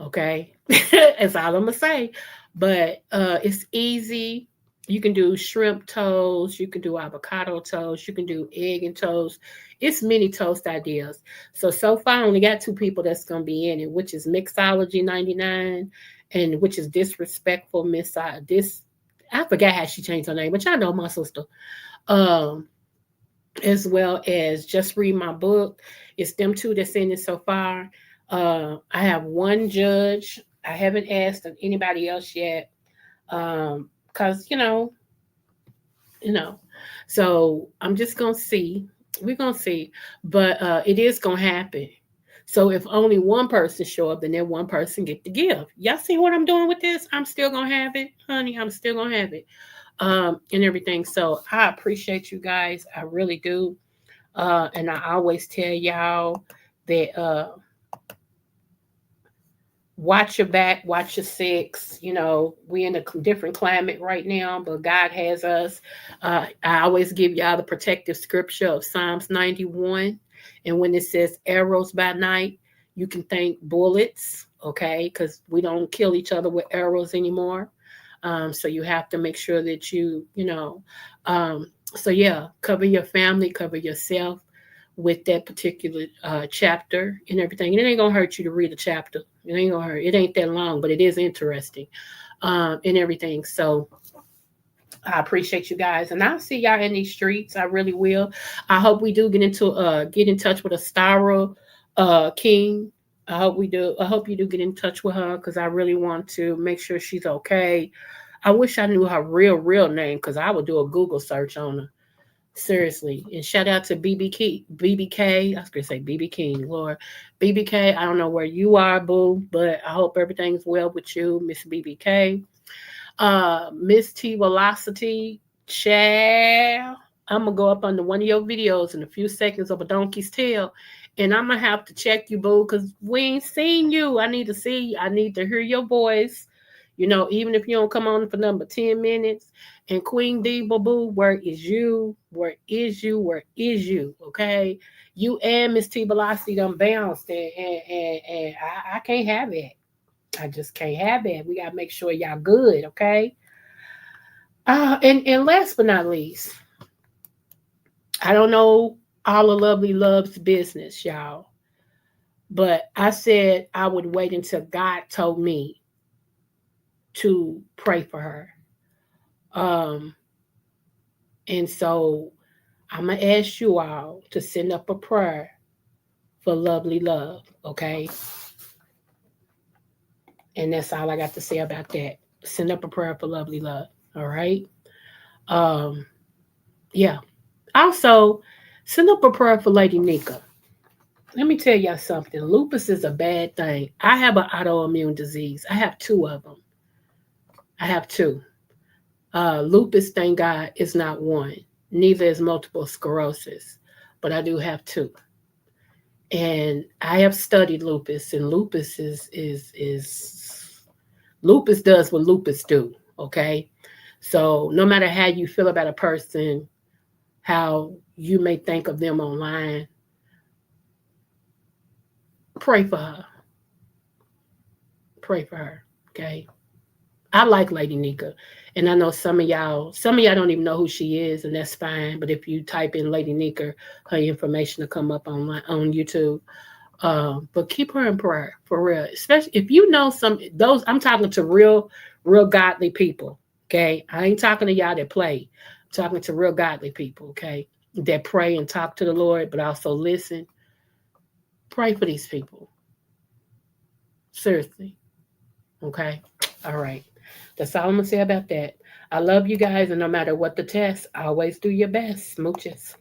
okay, that's all I'm gonna say. But it's easy. You can do shrimp toast, you can do avocado toast, you can do egg and toast. It's many toast ideas. So far I only got two people that's gonna be in it, which is Mixology 99 and which is Disrespectful Miss this I forgot how she changed her name, but y'all know my sister. Um as well as Just Read My Book. It's them two that's in it so far. I have one judge. I haven't asked anybody else yet. Cause you know. So I'm just gonna see. We're gonna see. But it is gonna happen. So if only one person show up, then that one person get the gift. Y'all see what I'm doing with this? I'm still gonna have it, honey. I'm still gonna have it. And everything. So I appreciate you guys. I really do. And I always tell y'all that watch your back, watch your six. We in a different climate right now, but God has us. I always give y'all the protective scripture of Psalms 91. And when it says arrows by night, you can think bullets, okay? Because we don't kill each other with arrows anymore. So you have to make sure that so yeah, cover your family, cover yourself with that particular chapter and everything. And it ain't gonna hurt you to read a chapter. It ain't gonna hurt. It ain't that long, but it is interesting and everything. So I appreciate you guys, and I'll see y'all in these streets. I really will. I hope we do get in touch with a Stara King. I hope we do. I hope you do get in touch with her because I really want to make sure she's okay. I wish I knew her real name because I would do a Google search on her. Seriously. And shout out to BBK. I was gonna say BB King, Lord. BBK, I don't know where you are, boo, but I hope everything's well with you, Miss BBK. Miss T Velocity, child. I'm gonna go up under one of your videos in a few seconds of a donkey's tail. And I'm gonna have to check you, boo, because we ain't seen you. I need to see you. I need to hear your voice. Even if you don't come on for number 10 minutes. And Queen D, boo, where is you? Where is you? Where is you? Okay. You and Miss T Velocity done bounced, and I can't have it. I just can't have it. We gotta make sure y'all good, okay? And last but not least, I don't know all of Lovely Love's business, y'all. But I said I would wait until God told me to pray for her. Um, and so I'm gonna ask you all to send up a prayer for Lovely Love, okay? And that's all I got to say about that. Send up a prayer for lovely love. All right. Um, yeah. Also, send up a prayer for Lady Nika. Let me tell y'all something. Lupus is a bad thing. I have an autoimmune disease. I have two of them. I have two. Lupus, thank God, is not one. Neither is multiple sclerosis, but I do have two. And I have studied lupus, and lupus is lupus does what lupus do. Okay, so no matter how you feel about a person, how you may think of them online, pray for her. Pray for her. Okay. I like Lady Nika. And I know some of y'all don't even know who she is, and that's fine. But if you type in Lady Nika, her information will come up online on YouTube. But keep her in prayer for real. Especially if you know those I'm talking to real godly people. Okay. I ain't talking to y'all that play. I'm talking to real godly people, okay, that pray and talk to the Lord, but also listen. Pray for these people. Seriously. Okay. All right. That's all I'm gonna say about that. I love you guys, and no matter what the test, always do your best. Smooches.